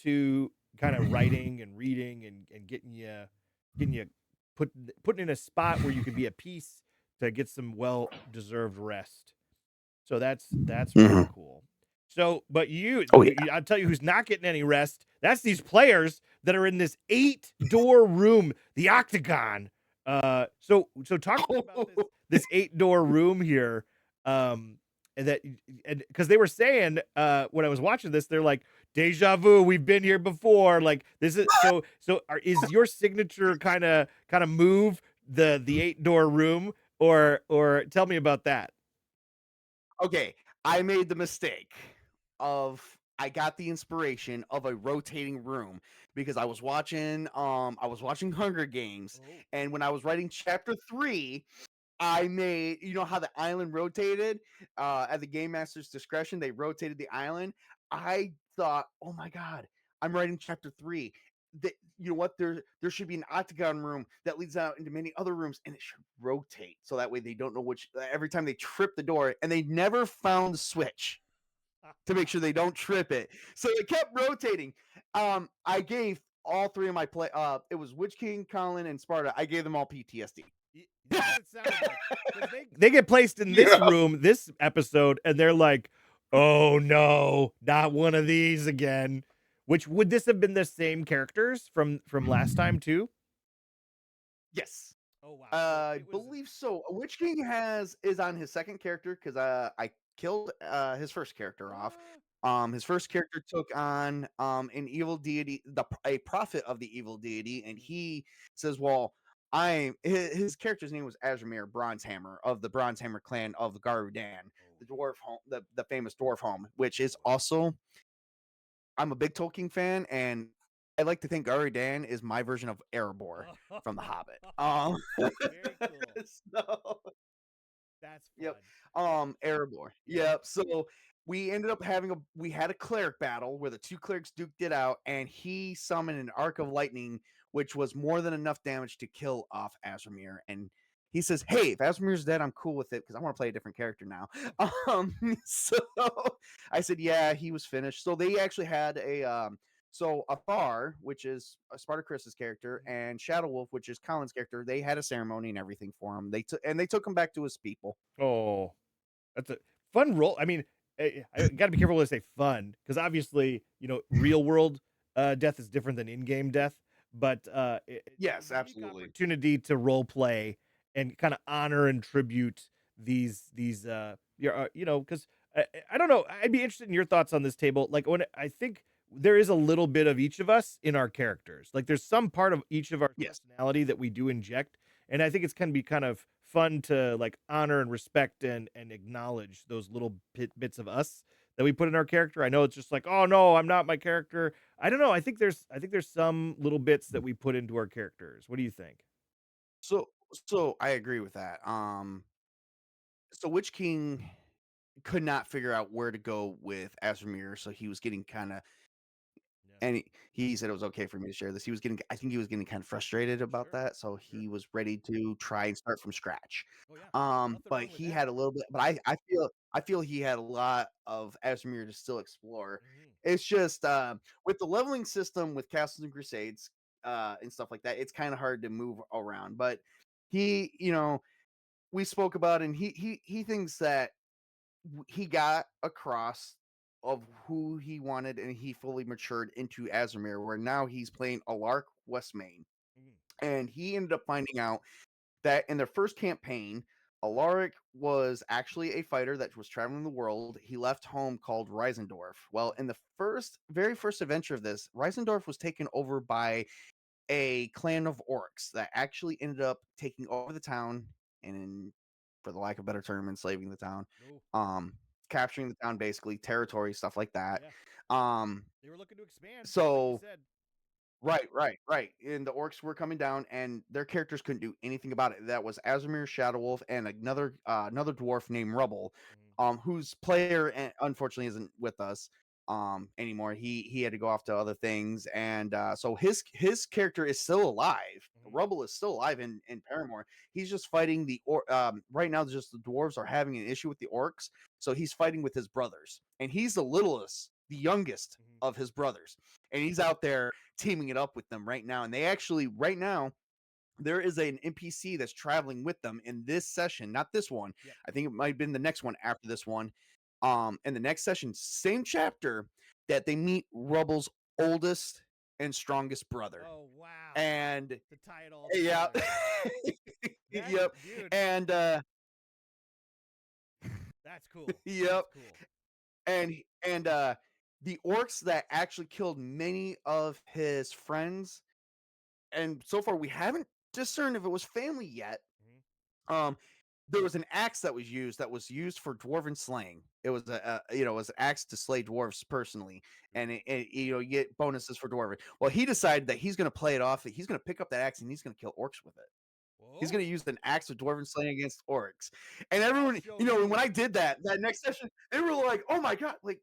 to kind of writing and reading and getting you putting in a spot where you can be at peace to get some well-deserved rest. So that's really cool. So, but I'll tell you who's not getting any rest. That's these players that are in this 8-door room, the Octagon. So talk to me about this 8-door room here. And because they were saying when I was watching this, they're like, deja vu, we've been here before. Like, this is is your signature kind of move the 8-door room, or tell me about that. Okay, I made the mistake of I got the inspiration of a rotating room, because I was watching Hunger Games, and when I was writing chapter 3, I made, how the island rotated at the game master's discretion, they rotated the island. I thought, oh my god, I'm writing chapter 3. You know what? There should be an octagon room that leads out into many other rooms, and it should rotate, so that way they don't know which. Every time they trip the door, and they never found the switch to make sure they don't trip it, so it kept rotating. I gave all 3 of my it was Witch King, Colin, and Sparta. I gave them all PTSD. That's what it sounded like. They get placed in this room this episode, and they're like, oh no, not one of these again. Which, would this have been the same characters from last time too? Yes. Oh wow. I believe so. Witch King is on his second character, because I killed his first character off. His first character took on an evil deity, a prophet of the evil deity, and he says, well, his character's name was Azramir Bronzehammer, of the Bronzehammer clan of the Garudan, the dwarf home, the famous dwarf home, which is also, I'm a big Tolkien fan, and I like to think Garudan is my version of Erebor from The Hobbit. Very cool. So, that's fun. Yep. Erebor. Yep. So we ended up we had a cleric battle where the 2 clerics duked it out, and he summoned an arc of lightning, which was more than enough damage to kill off Azramir. And he says, "Hey, if Asmir's dead, I'm cool with it because I want to play a different character now." Um, so I said, "Yeah, he was finished." So they actually had a so Athar, which is Spartacus's character, Mhm. and Shadow Wolf, which is Colin's character, they had a ceremony and everything for him. They took him back to his people. Oh, that's a fun role. I mean, I got to be careful when I say fun because obviously, real world death is different than in-game death. But it's a Yes, unique absolutely. opportunity to role play and kind of honor and tribute these because I don't know. I'd be interested in your thoughts on this table. Like when I think there is a little bit of each of us in our characters. Like there's some part of each of our Yes. personality that we do inject, and I think it's can be kind of fun to like honor and respect and acknowledge those little bits of us that we put in our character. I know it's just like, oh no, I'm not my character. I don't know. I think there's some little bits that we put into our characters. What do you think? So so I agree with that. So Witch King could not figure out where to go with Asmir, so he was getting kind of Yeah. and he said it was okay for me to share this. He was getting I think he was getting kind of frustrated about Sure. that, so Sure. he was ready to try and start from scratch. Oh yeah. Nothing But wrong with he that. had a little bit but I feel he had a lot of Asmir to still explore. Hmm. It's just with the leveling system with Castles and Crusades and stuff like that, it's kind of hard to move around. But he, we spoke about and he thinks that he got across of who he wanted and he fully matured into Azamir, where now he's playing Alark Westmain. Hmm. And he ended up finding out that in their first campaign, Alaric was actually a fighter that was traveling the world. He left home called Reisendorf. Well, in the very first adventure of this, Reisendorf was taken over by a clan of orcs that actually ended up taking over the town and, for the lack of a better term, enslaving the town, Oh um, capturing the town, basically territory, stuff like that. yeah. Um, They were looking to expand, like you so said. right. And the orcs were coming down, and their characters couldn't do anything about it. That was Azimir, Shadowwolf, and another dwarf named Rubble, Hmm. whose player unfortunately isn't with us anymore. He had to go off to other things, and so his character is still alive. Hmm. Rubble is still alive in Paramore. He's just fighting right now. Just the dwarves are having an issue with the orcs, so he's fighting with his brothers, and he's the littlest, the youngest Hmm. of his brothers, and he's out there teaming it up with them right now. And they actually, right now, there is an NPC that's traveling with them in this session, not this one. Yep. I think it might have been the next one after this one. In the next session, same chapter, that they meet Rubble's oldest and strongest brother. Oh wow. And To tie it all yeah. together. That Yep. dude. And That's cool. yep. That's cool. And the orcs that actually killed many of his friends, and so far we haven't discerned if it was family yet. Hmm. Um, there was an axe that was used for dwarven slaying. It was it was an axe to slay dwarves personally, and Ooh. you get bonuses for dwarven. Well, he decided that he's going to play it off. That he's going to pick up that axe and he's going to kill orcs with it. He's Whoa. going to use an axe of dwarven slaying against orcs. And I'll everyone, show you. when I did that next session, they were like, "Oh my god, like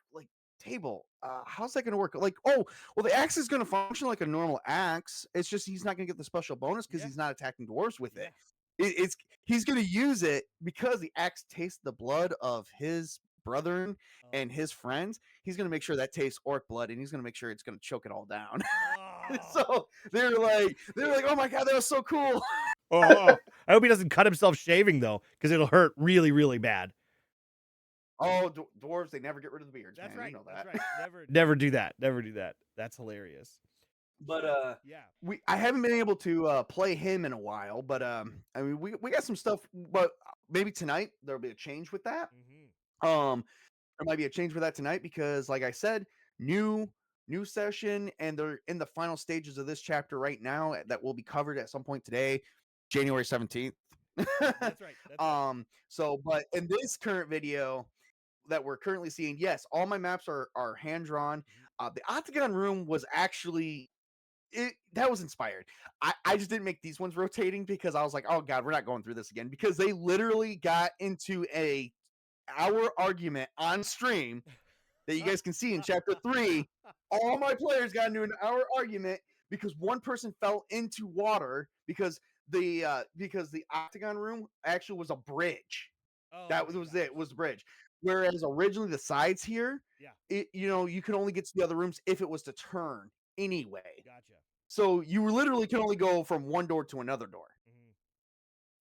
table, how's that going to work?" Like, "Oh, well, the axe is going to function like a normal axe. It's just he's not going to get the special bonus because Yeah. he's not attacking dwarves with it. Yeah. It's he's going to use it because the axe tastes the blood of his brethren Oh. and his friends. He's going to make sure that tastes orc blood, and he's going to make sure it's going to choke it all down." Oh. So they're like, "Oh my god, that was so cool." Oh. I hope he doesn't cut himself shaving though, because it'll hurt really, really bad. Oh, dwarves, they never get rid of the beards, That's man. You right. know That's that. right. Never do that. Never do that. That's hilarious. But So yeah. I haven't been able to play him in a while, but I mean we got some stuff, but maybe tonight there'll be a change with that. Hmm. Um there might be a change with that tonight because, like I said, new session, and they're in the final stages of this chapter right now that will be covered at some point today, January 17th. That's right. That's right. So but in this current video that we're currently seeing, yes, all my maps are hand drawn. Mhm. The Octagon Room was actually that was inspired. I just didn't make these ones rotating because I was like, oh god, we're not going through this again, because they literally got into a hour argument on stream that you guys can see in chapter 3. All my players got into an hour argument because one person fell into water because because the Octagon Room actually was a bridge. Oh, That okay, was it. gotcha. Was the bridge. Whereas originally the sides here, Yeah, you could only get to the other rooms if it was to turn anyway. gotcha. So you literally can only go from one door to another door. Mhm.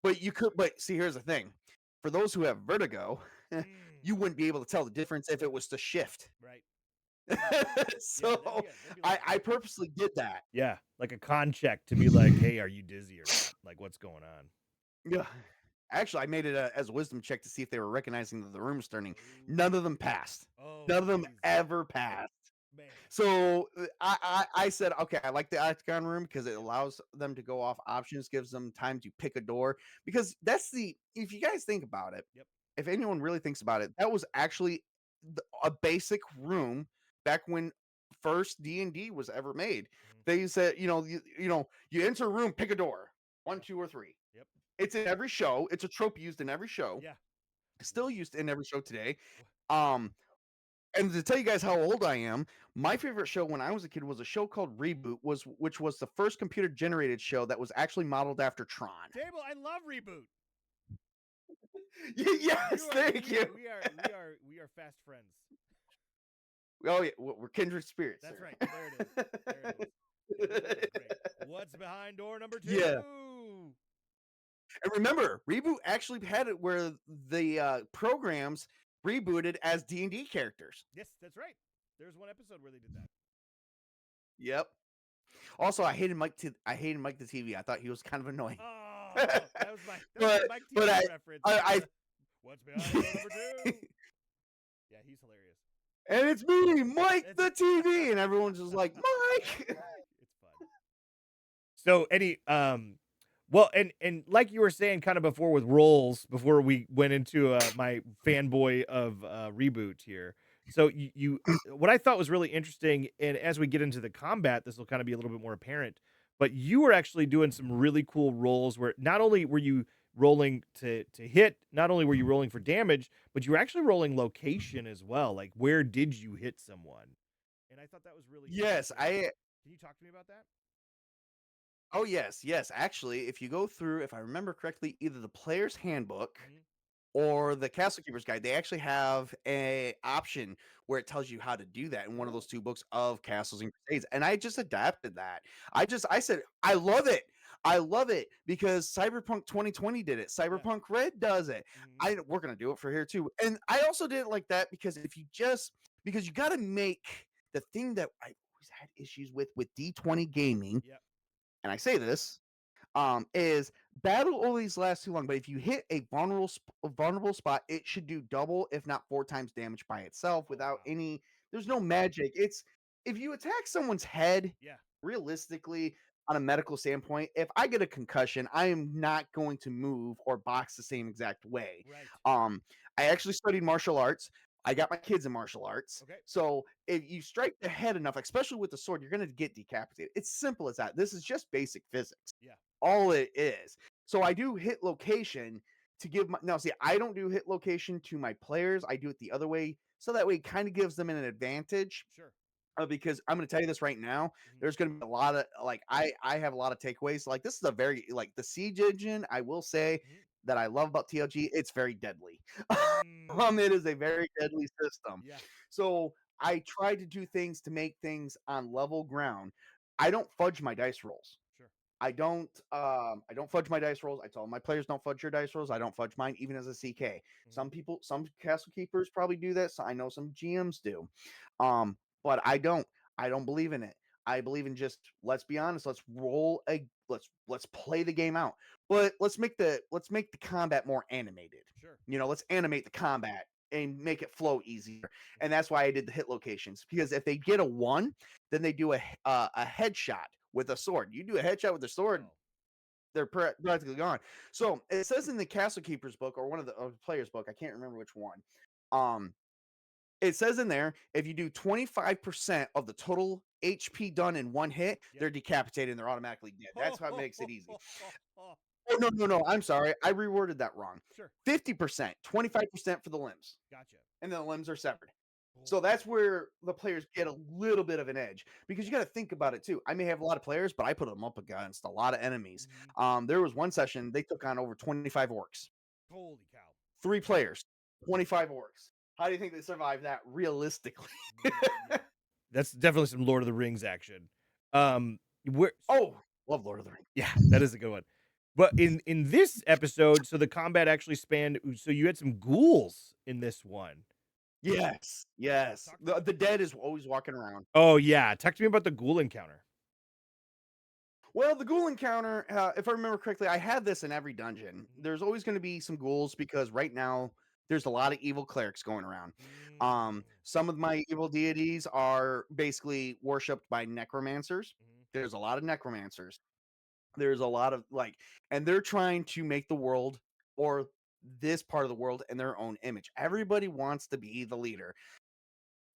But you could. But see, here's the thing: for those who have vertigo, Mm, you wouldn't be able to tell the difference if it was to shift. right. Yeah. Yeah, So there'd be like I purposely did that. yeah, like a con check to be like, "Hey, are you dizzy or not? Like, what's going on?" Yeah. Actually, I made it as a wisdom check to see if they were recognizing that the room was turning. Oh. None of them passed. Oh, None of them geez. ever passed. Man. So I said, okay, I like the Octagon Room because it Yep, allows them to go off options, gives them time to pick a door. Because that's if you guys think about it, yep. if anyone really thinks about it, that was actually a basic room back when first D&D was ever made. Mhm. They said, you enter a room, pick a door, one, Yeah. two, or three. Yep. It's in every show. It's a trope used in every show. Yeah. Still used in every show today. Wha Um, and to tell you guys how old I am, my favorite show when I was a kid was a show called Reboot, which was the first computer generated show that was actually modeled after Tron. Table, I love Reboot. Yes, You are thank you. we are fast friends. Oh yeah, we're kindred spirits. That's Sir. right. There it is. There it is. Yeah, Reboot was great. What's behind door number 2? Yeah, and remember, Reboot actually had it where the programs rebooted as D&D characters. Yes, that's right. There's one episode where they did that. Yep. Also, I hated Mike the TV. I thought he was kind of annoying. Oh, that was my but Mike but TV reference. I What's behind door number 2? Yeah, he's hilarious. and it's me, Mike It's the TV, and everyone's just like Mike. it's fun. So any well and like you were saying kind of before with roles before we went into my fanboy of reboot here. So you what I thought was really interesting, and as we get into the combat this will kind of be a little bit more apparent, but you were actually doing some really cool rolls where not only were you rolling to hit, not only were you rolling for damage, but you were actually rolling location as well. Like where did you hit someone? And I thought that was really Yes, interesting. I. Can you talk to me about that? Oh yes. Actually, if you go through, if I remember correctly, either the player's handbook Mhm. or the Castle Keeper's Guide, they actually have a option where it tells you how to do that in one of Cool. those two books of Castles and Crusades. And I just adapted that. I said, I love it. I love it because Cyberpunk 2020 did it. Yeah. Cyberpunk Red does it. Mhm. We're gonna do it for here too. And I also did it like that because because you gotta make the thing that I always had issues with D20 gaming, Yep. and I say this is battle always lasts too long, but if you hit a vulnerable spot, it should do double, if not four times damage by itself Oh, without wow. any. There's no magic. It's if you attack someone's head, Yeah. realistically, on a medical standpoint, if I get a concussion, I am not going to move or box the same exact way. Right. Um, I actually studied martial arts. I got my kids in martial arts. Okay. So if you strike the head enough, especially with the sword, you're going to get decapitated. It's simple as that. This is just basic physics. Yeah. All it is. So I do hit location to give my now see, I don't do hit location to my players. I do it the other way. So that way it kind of gives them an advantage. Sure. Because I'm going to tell you this right now, Mhm. there's going to be a lot of like I have a lot of takeaways. Like this is a very like the siege engine. I will say Mhm. that I love about TLG. It's very deadly. Mm. It is a very deadly system. Yeah. So I try to do things to make things on level ground. I don't fudge my dice rolls. Sure. I don't fudge my dice rolls. I tell my players don't fudge your dice rolls. I don't fudge mine even as a CK. Mhm. Some castle keepers probably do that. So I know some GMs do. But I don't. I don't believe in it. I believe in just let's be honest, let's play the game out. But let's make the combat more animated. Sure. Let's animate the combat and make it flow easier. And Mhm. that's why I did the hit locations because if they get a 1, then they do a headshot with a sword. You do a headshot with a sword, Oh. they're practically gone. So it says in the Castle Keeper's book or one of the players' book, I can't remember which one. Um, it says in there if you do 25% of the total HP done in one hit, Yep. they're decapitated and they're automatically dead. That's how it makes it easy. Oh. Oh no! I'm sorry, I reworded that wrong. Sure. 50%, 25% for the limbs, Gotcha. and then the limbs are severed. So that's where the players get a little bit of an edge because you got to think about it too. I may have a lot of players, but I put them up against a lot of enemies. Mhm. There was one session they took on over 25 orcs, Holy cow. 3 players, 25 orcs. How do you think they survived that realistically? Yeah. That's definitely some Lord of the Rings action. Where Oh, love Lord of the Rings. Yeah, that is a good one. But in this episode, so the combat actually spanned so you had some ghouls in this one. Yes, Yeah, yes. talk to The me. dead is always walking around. Oh, yeah, talk to me about the ghoul encounter. Well, the ghoul encounter, if I remember correctly, I had this in every dungeon. Mhm. There's always going to be some ghouls because right now there's a lot of evil clerics going around. Mm. Some of my evil deities are basically worshipped by necromancers. Mhm. There's a lot of necromancers. There's a lot of and they're trying to make the world or this part of the world in their own image. Everybody wants to be the leader.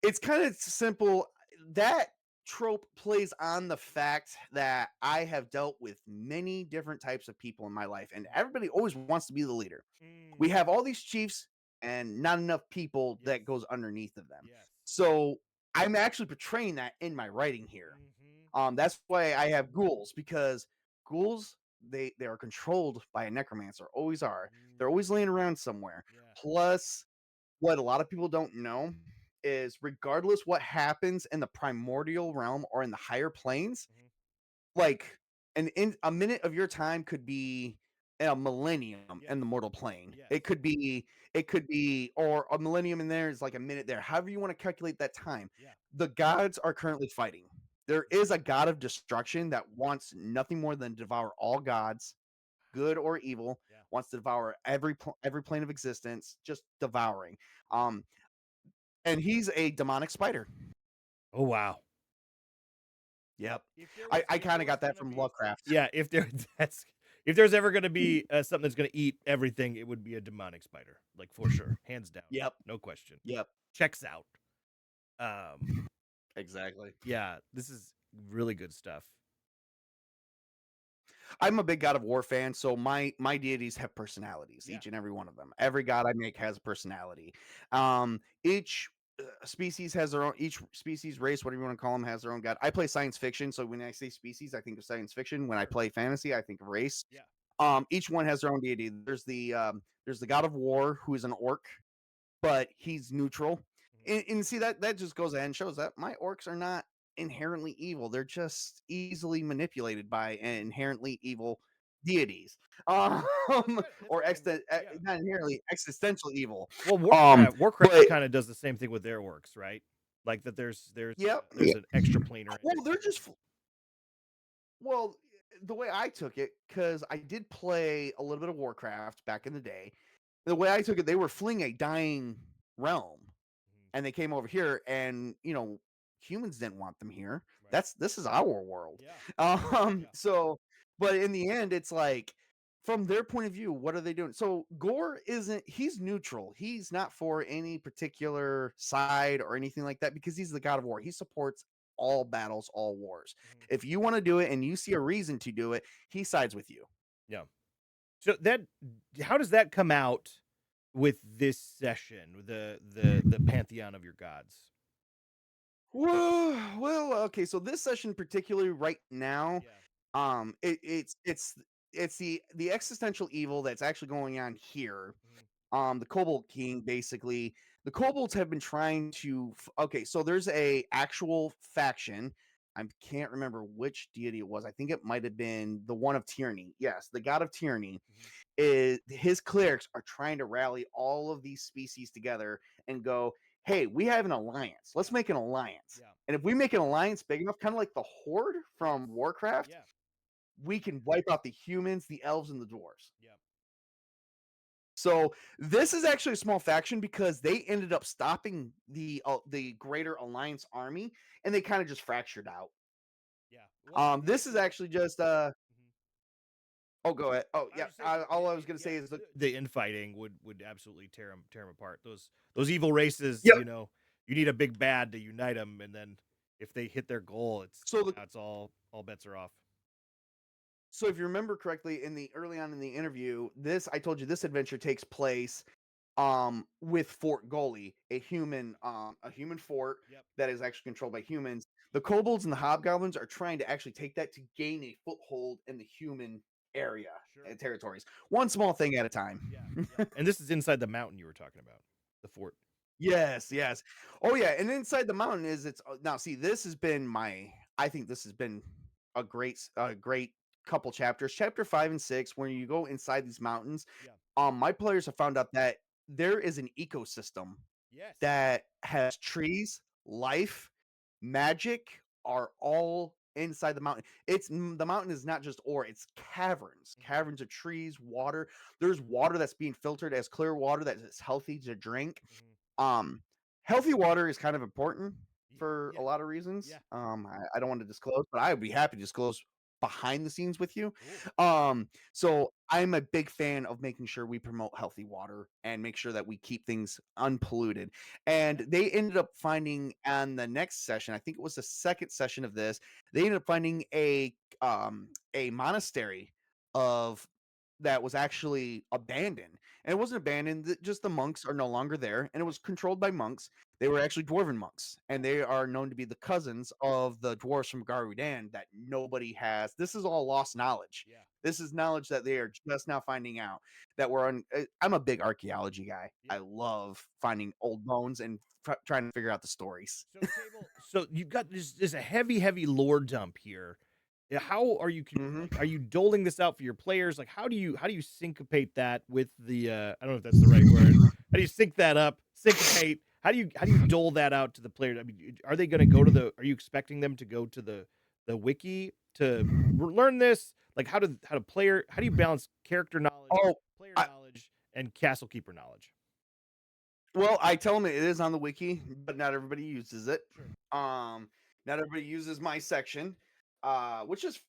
It's kind of simple. That trope plays on the fact that I have dealt with many different types of people in my life, and everybody always wants to be the leader. We Mm. have all these chiefs and not enough people Yes. that goes underneath of them. Yes. So I'm actually portraying that in my writing here. Mhm. That's why I have ghouls because ghouls they are controlled by a necromancer, always are. They're Mm. always laying around somewhere. Yeah. Plus, what a lot of people don't know is regardless what happens in the primordial realm or in the higher planes, Mhm. like in a minute of your time could be a millennium Yes. in the mortal plane. Yes. It could be or a millennium in there is like a minute there. However you want to calculate that time. Yeah. The gods are currently fighting. There Mhm. is a god of destruction that wants nothing more than devour all gods, good or evil, Yeah. wants to devour every plane of existence, just devouring. Um, and he's a demonic spider. Oh, wow. Yep. I If kind there of was got that gonna from be Lovecraft. Yeah, if there that's if there's ever gonna be, something that's gonna eat everything, it would be a demonic spider, like, for sure, hands down, Yep. no question. Yep. Checks out. Um, Exactly. yeah, this is really good stuff. I'm a big God of War fan, so my deities have personalities, Yeah. each and every one of them. Every god I make has a personality. Each species has their own. Each species, race, whatever you want to call them, has their own god. I play science fiction, so when I say species, I think of science fiction. When I Sure. play fantasy, I think of race. Yeah. Each one has their own deity. There's the God of War, who is an orc, but he's neutral. Mhm. And see that just goes ahead and shows that my orcs are not inherently evil. They're just easily manipulated by inherently evil deities. That's Or fine. Yeah. not inherently existential evil. Well, Um, Warcraft but kinda does the same thing with their orcs, right? Like, that yep. there's an extra planar Well, they're entity. just well, the way I took it, because I did play a little bit of Warcraft back in the day. The way I took it, they were fleeing a dying realm Mhm. and they came over here and humans didn't want them here. Right. This is our world. Yeah. Yeah. So but in the end it's like from their point of view, what are they doing? So Gore isn't he's neutral. He's not for any particular side or anything like that because he's the god of war. He supports all battles, all wars. Mhm. If you want to do it and you see a reason to do it, he sides with you. Yeah. So that how does that come out with this session, the pantheon of your gods? Well, okay. So this session, particularly right now, Yeah. it's the existential evil that's actually going on here. Mhm. The Kobold King, basically, the kobolds have been trying to. Okay, so there's a actual faction. I can't remember which deity it was. I think it might have been the one of tyranny. Yes, the god of tyranny Mhm. is his clerics are trying to rally all of these species together and go, hey, we have an alliance. Let's Yeah. make an alliance. Yeah. And if we make an alliance big enough, kind of like the Horde Yes. from Warcraft, Yeah. we can wipe out the humans, the elves, and the dwarves. Yeah. So this is actually a small faction because they ended up stopping the greater alliance army, and they kind of just fractured out. Yeah. Well, This is actually just Mhm. oh, go ahead. Oh I yeah, was just saying all I was gonna say is the infighting would absolutely tear them apart. Those evil races, yep. you need a big bad to unite them, and then if they hit their goal, So the it's all bets are off. So if you remember correctly, in the early on in the interview, this I told you this adventure takes place with Fort Gully, a human fort Yep. that is actually controlled by humans. The kobolds and the hobgoblins are trying to actually take that to gain a foothold in the human area Sure. and territories, one small thing at a Yeah. time. Yeah. And this is inside the mountain you were talking about, the fort. Yes, yes. Oh yeah, and inside the mountain is it's now see this has been my I think this has been a great couple chapters. Chapter 5 and 6 when you go inside these mountains, Yeah. my players have found out that there is an ecosystem Yes. that has trees, life, magic are all inside the mountain. The mountain is not just ore, it's caverns, Mhm. caverns of trees, water. There's water that's being filtered as clear water that is healthy to drink. Mhm. um, Healthy water is kind of important for a Yeah. lot of reasons. Yeah. I don't want to disclose, but I would be happy to disclose behind the scenes with you. Cool. So I'm a big fan of making sure we promote healthy water and make sure that we keep things unpolluted. And Yeah. they ended up finding on the next session, I think it was the second session of this, they ended up finding a monastery of that was actually abandoned, and it wasn't abandoned, just the monks are no longer there, and it Right. was controlled by monks. They were actually dwarven monks, and Oh. they are known to be the cousins of the dwarves from Garudan that nobody has. This is all lost knowledge. Yeah. This is knowledge that they are just now finding out that we're on. I'm a big archaeology guy. Yeah. I love finding old bones and trying to figure out the stories. So table. So you've got this a heavy, heavy lore dump here. How are you Hmm. like? Are you doling this out for your players? Like, how do you syncopate that with the? I don't know if that's the right word. How do you sync that up? Syncopate. How do you dole that out to the players? I mean, are they going to go to the? Are you expecting them to go to the wiki to learn this? Like, how do you balance character knowledge, Oh, player I, knowledge, and castle keeper knowledge? well, I tell them it is on the wiki, but not everybody uses it. Sure. Not everybody uses my section, which is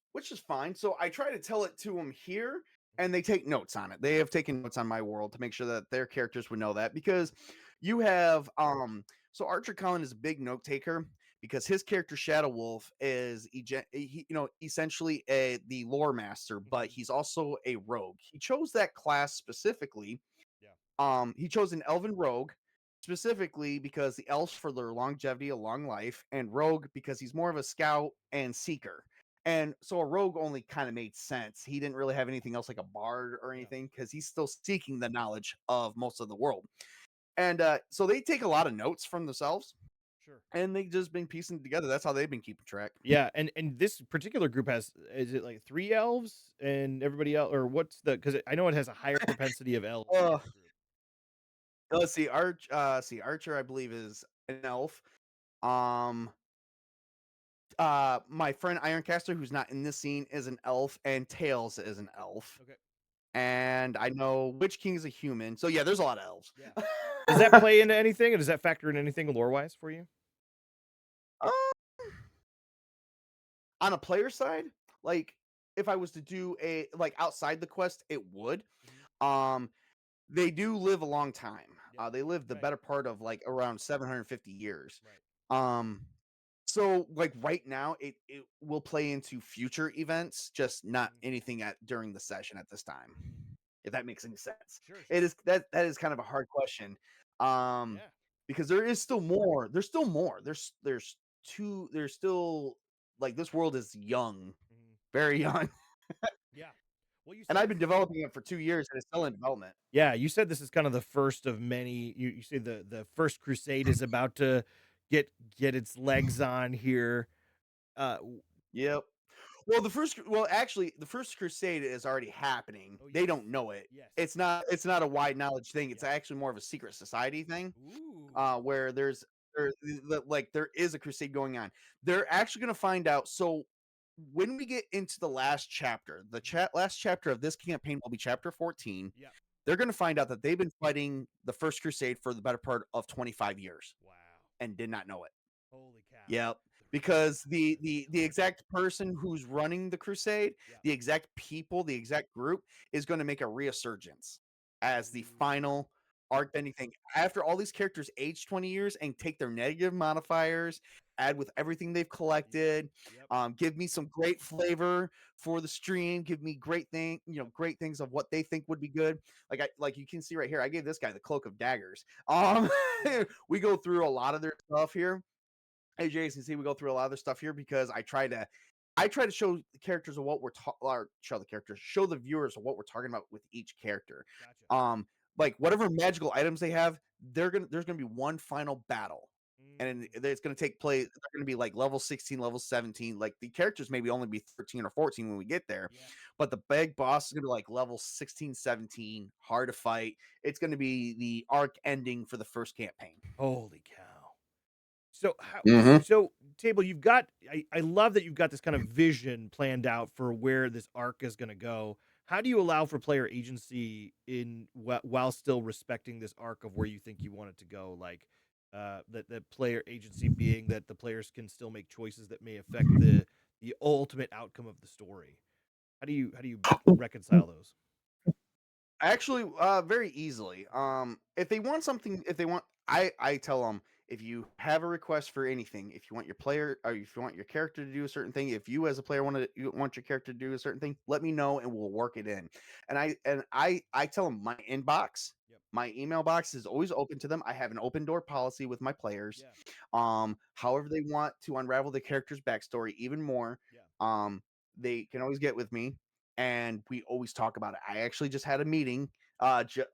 fine. So I try to tell it to them here, and they take notes on it. They have taken notes on my world to make sure that their characters would know that because you have so Archer Cullen is a big note taker because his character Shadow Wolf is essentially the lore master, but Mhm. he's also a rogue. He chose that class specifically. Yeah. He chose an elven rogue specifically because the elves for their longevity, a long life, and rogue because he's more of a scout and seeker. And so a rogue only kind of made sense. He didn't really have anything else like a bard or Yeah. anything because he's still seeking the knowledge of most of the world. And so they take a lot of notes from themselves Sure. and they just been piecing it together. That's how they've been keeping track. Yeah, and this particular group has is it like 3 elves and everybody else or what's the? Because I know it has a higher propensity of elves in Uh, this group. let's see. Archer, I believe, is an elf. Um, my friend Ironcaster, who's not in this scene, is an elf, and Tails is an elf. Okay. And I know Witch King is a human. So yeah, there's a lot of elves. Yeah. Does that play into anything? Or does that factor in anything lore-wise for you? Uh, on a player side, like if I was to do a like outside the quest, it would. Mhm. Um, they do live a long time. Yeah. They live the Right. better part of like around 750 years. Right. Um, so like right now, it will play into future events, just not Mhm. anything at during the session at this time. Mhm. If that makes any sense. Sure, It sure. is that is kind of a hard question. Um, Yeah. because there is still more. There's still more. There's still like this world is young, Mhm. very young. Yeah. Well, you And said I've this been is developing it for 2 years and it's still in development. yeah, you said this is kind of the first of many. You say the first crusade is about to get its legs on here. W Yep. Actually, the first crusade is already happening. oh, They yes. don't know it. Yes. It's not a wide knowledge thing. It's Yeah. actually more of a secret society thing. Ooh. Where there is a crusade going on. They're actually going to find out. So when we get into the last chapter, Mhm. last chapter of this campaign will be chapter 14. Yeah. They're going to find out that they've been fighting the first crusade for the better part of 25 years Wow. and did not know it. Holy cow. Yep. The Because the exact person who's running the crusade, yeah. the exact people, the exact group is going to make a resurgence as the Ooh. final arc bending thing. After all these characters age 20 years and take their negative modifiers, add with everything they've Yep. collected, Yep. give me some great flavor for the stream, give me great things of what they think would be good. Like you can see right here, I gave this guy the Cloak of Daggers. Yeah. We go through a lot of their stuff here. As you guys can see, we go through a lot of their stuff here because I try to show the characters of what show the viewers of what we're talking about with each character. Gotcha. Um, like whatever magical items they have, there's gonna be one final battle. And Mm. it's going to take place. They're going to be like level 16, level 17. Like the characters maybe only be 13 or 14 when we get there, Yeah. but the big boss is going to be like level 16, 17, hard to fight. It's going to be the arc ending for the first campaign. Holy cow. So how Mm-hmm. so Table, you've got I love that you've got this kind of vision planned out for where this arc is gonna go. How do you allow for player agency in while still respecting this arc of where you think you want it to go? Like that the player agency being that the players can still make choices that may affect the ultimate outcome of the story. How do you reconcile those? Actually, very easily. If they want something, if they want, I tell them if you have a request for anything, if you want your player or if you want your character to do a certain thing, if you as a player you want your character to do a certain thing, let me know and we'll work it in. And I tell them my inbox, Yep. my email box is always open to them. I have an open door policy with my players. Yeah. However they want to unravel the character's backstory even more, Yeah. they can always get with me and we always talk about it. I actually just had a meeting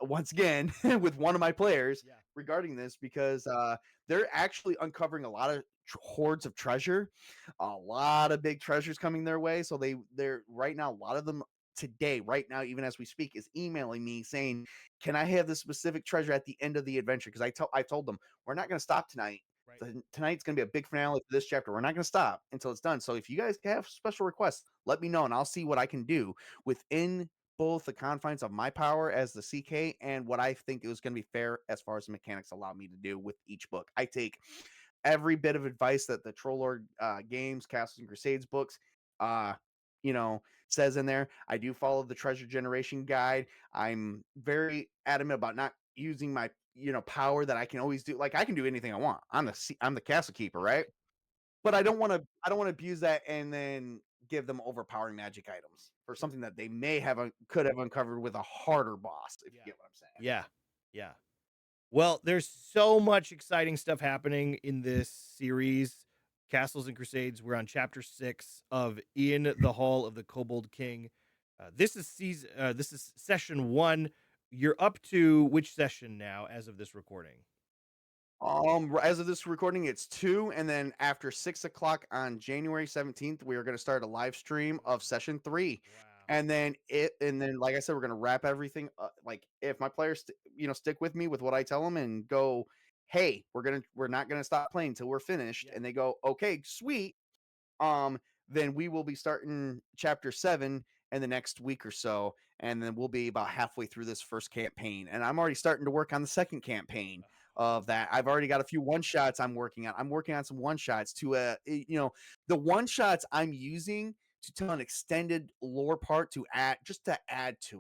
once again with one of my players Yeah. regarding this because they're actually uncovering a lot of hordes of treasure, a lot of big treasures coming their way. So they're right now, a lot of them today, right now, even as we speak, is emailing me saying, "Can I have this specific treasure at the end of the adventure?" Because I told them we're not going to stop tonight. Right. Tonight's going to be a big finale for this chapter. We're not going to stop until it's done. So if you guys have special requests, let me know and I'll see what I can do within both the confines of my power as the CK and what I think is going to be fair as far as the mechanics allow me to do with each book. I take every bit of advice that the Troll Lord games, Castles and Crusades books, uh, you know, says in there. I do follow the treasure generation guide. I'm very adamant about not using my power that I can always do. Like I can do anything I want. I'm the castle keeper, right? But I don't want to abuse that and then give them overpowering magic items for Sure. something that they may have could have uncovered with a harder boss, if you Yeah. get what I'm saying. Yeah. Yeah. Well, there's so much exciting stuff happening in this series, Castles and Crusades. We're on chapter 6 of In the Hall of the Kobold King. This is session 1. You're up to which session now as of this recording? As of this recording, it's 2, and then after 6 o'clock on January 17th, we are going to start a live stream of session 3. Wow. And then, like I said, we're going to wrap everything up. Like if my players, stick with me with what I tell them and go, hey, we're not going to stop playing until we're finished. Yeah. And they go, okay, sweet. um, then we will be starting chapter 7 in the next week or so, and then we'll be about halfway through this first campaign. And I'm already starting to work on the second campaign of that. I've already got a few one shots I'm working on. I'm working on some one shots to the one shots I'm using to tell an extended lore part to add to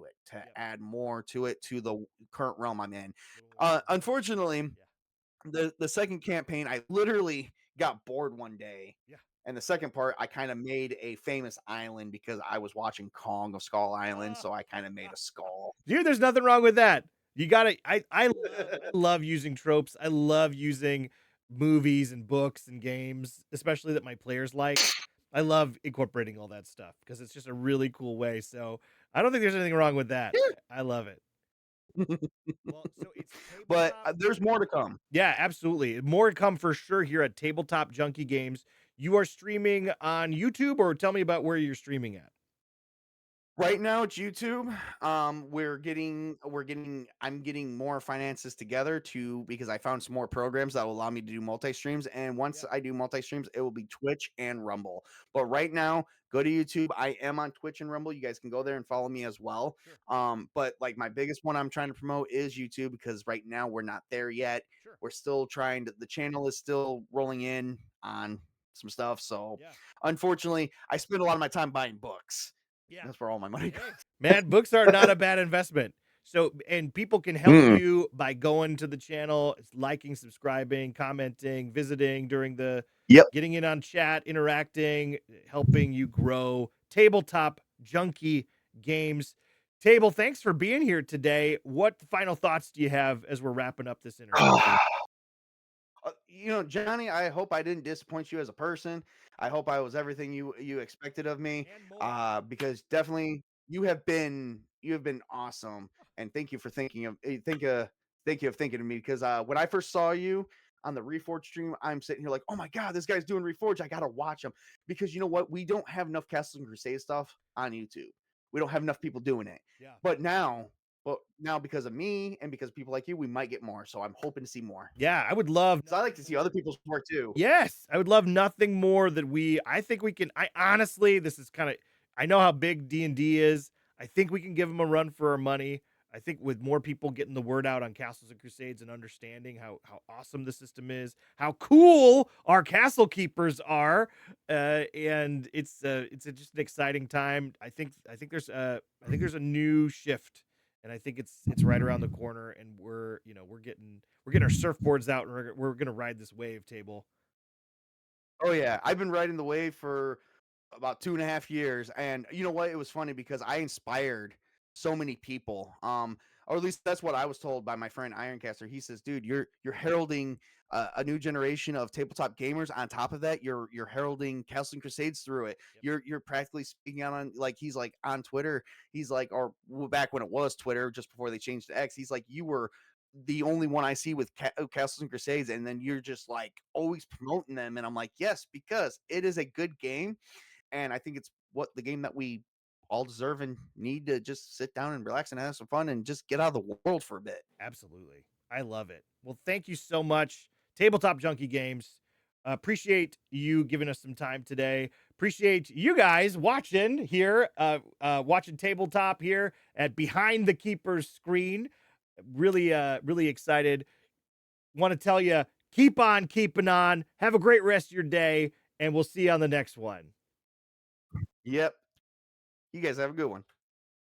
it, to Yep. add more to it to the current realm I'm in. Little Unfortunately, yeah. the second campaign, I literally got bored one day. Yeah. And the second part, I kind of made a famous island because I was watching Kong of Skull Island, Ah. so I kind of made a skull. Dude, there's nothing wrong with that. You gotta I love using tropes. I love using movies and books and games, especially that my players like. I love incorporating all that stuff because it's just a really cool way. So I don't think there's anything wrong with that. I love it. Well, so it's But tabletop. there's more to come. Yeah, absolutely. More to come for sure here at Tabletop Junkie Games. You are streaming on YouTube, or tell me about where you're streaming at. Right now it's YouTube. I'm getting more finances together because I found some more programs that will allow me to do multi streams. And once Yeah, I do multi streams, it will be Twitch and Rumble. But right now, go to YouTube. I am on Twitch and Rumble. You guys can go there and follow me as well. sure, But like my biggest one I'm trying to promote is YouTube because right now we're not there yet. sure. We're still the channel is still rolling in on some stuff. So Yeah, unfortunately, I spend a lot of my time buying books. yeah. That's where all my money goes. Hey, man, books are not a bad investment. So, and people can help Mm. you by going to the channel, liking, subscribing, commenting, visiting during the Yep. getting in on chat, interacting, helping you grow tabletop junkie games. Table, thanks for being here today. What final thoughts do you have as we're wrapping up this interview? Johnny, I hope I didn't disappoint you as a person. I hope I was everything you expected of me. And more. Because definitely you have been awesome, and thank you for thank you of thinking of me. Because when I first saw you on the Reforged stream, I'm sitting here like, oh my god, this guy's doing Reforged. I gotta watch him because you know what? We don't have enough Castles and Crusade stuff on YouTube. We don't have enough people doing it. Yeah. But now because of me and because of people like you, we might get more. So I'm hoping to see more. Yeah, I would love 'Cause I like to see other people's work too. Yes, I would love nothing more that I think we can I honestly, this is kinda I know how big D&D is. I think we can give them a run for our money. I think with more people getting the word out on Castles and Crusades and understanding how awesome the system is, how cool our castle keepers are, and just an exciting time. I think there's a new shift, and I think it's right around the corner, and we're getting our surfboards out, and we're gonna ride this wave. Table. Oh yeah, I've been riding the wave for about 2.5 years, and you know what? It was funny because I inspired so many people. Or at least that's what I was told by my friend Ironcaster. He says, "Dude, you're heralding a new generation of tabletop gamers. On top of that, you're heralding Castles and Crusades through it. Yep. You're practically speaking out on like he's like on Twitter. He's like, or back when it was Twitter, just before they changed to X. He's like, you were." The only one I see with Castles and Crusades, and then you're just like always promoting them, and I'm like, yes, because it is a good game, and I think it's what the game that we all deserve and need to just sit down and relax and have some fun and just get out of the world for a bit. Absolutely. I love it. Well, thank you so much, Tabletop Junkie Games. Appreciate you giving us some time today. Appreciate you guys watching here, watching Tabletop here at Behind the Keeper's screen. Really excited. Want to tell you, keep on keeping on. Have a great rest of your day, and we'll see you on the next one. Yep. You guys have a good one.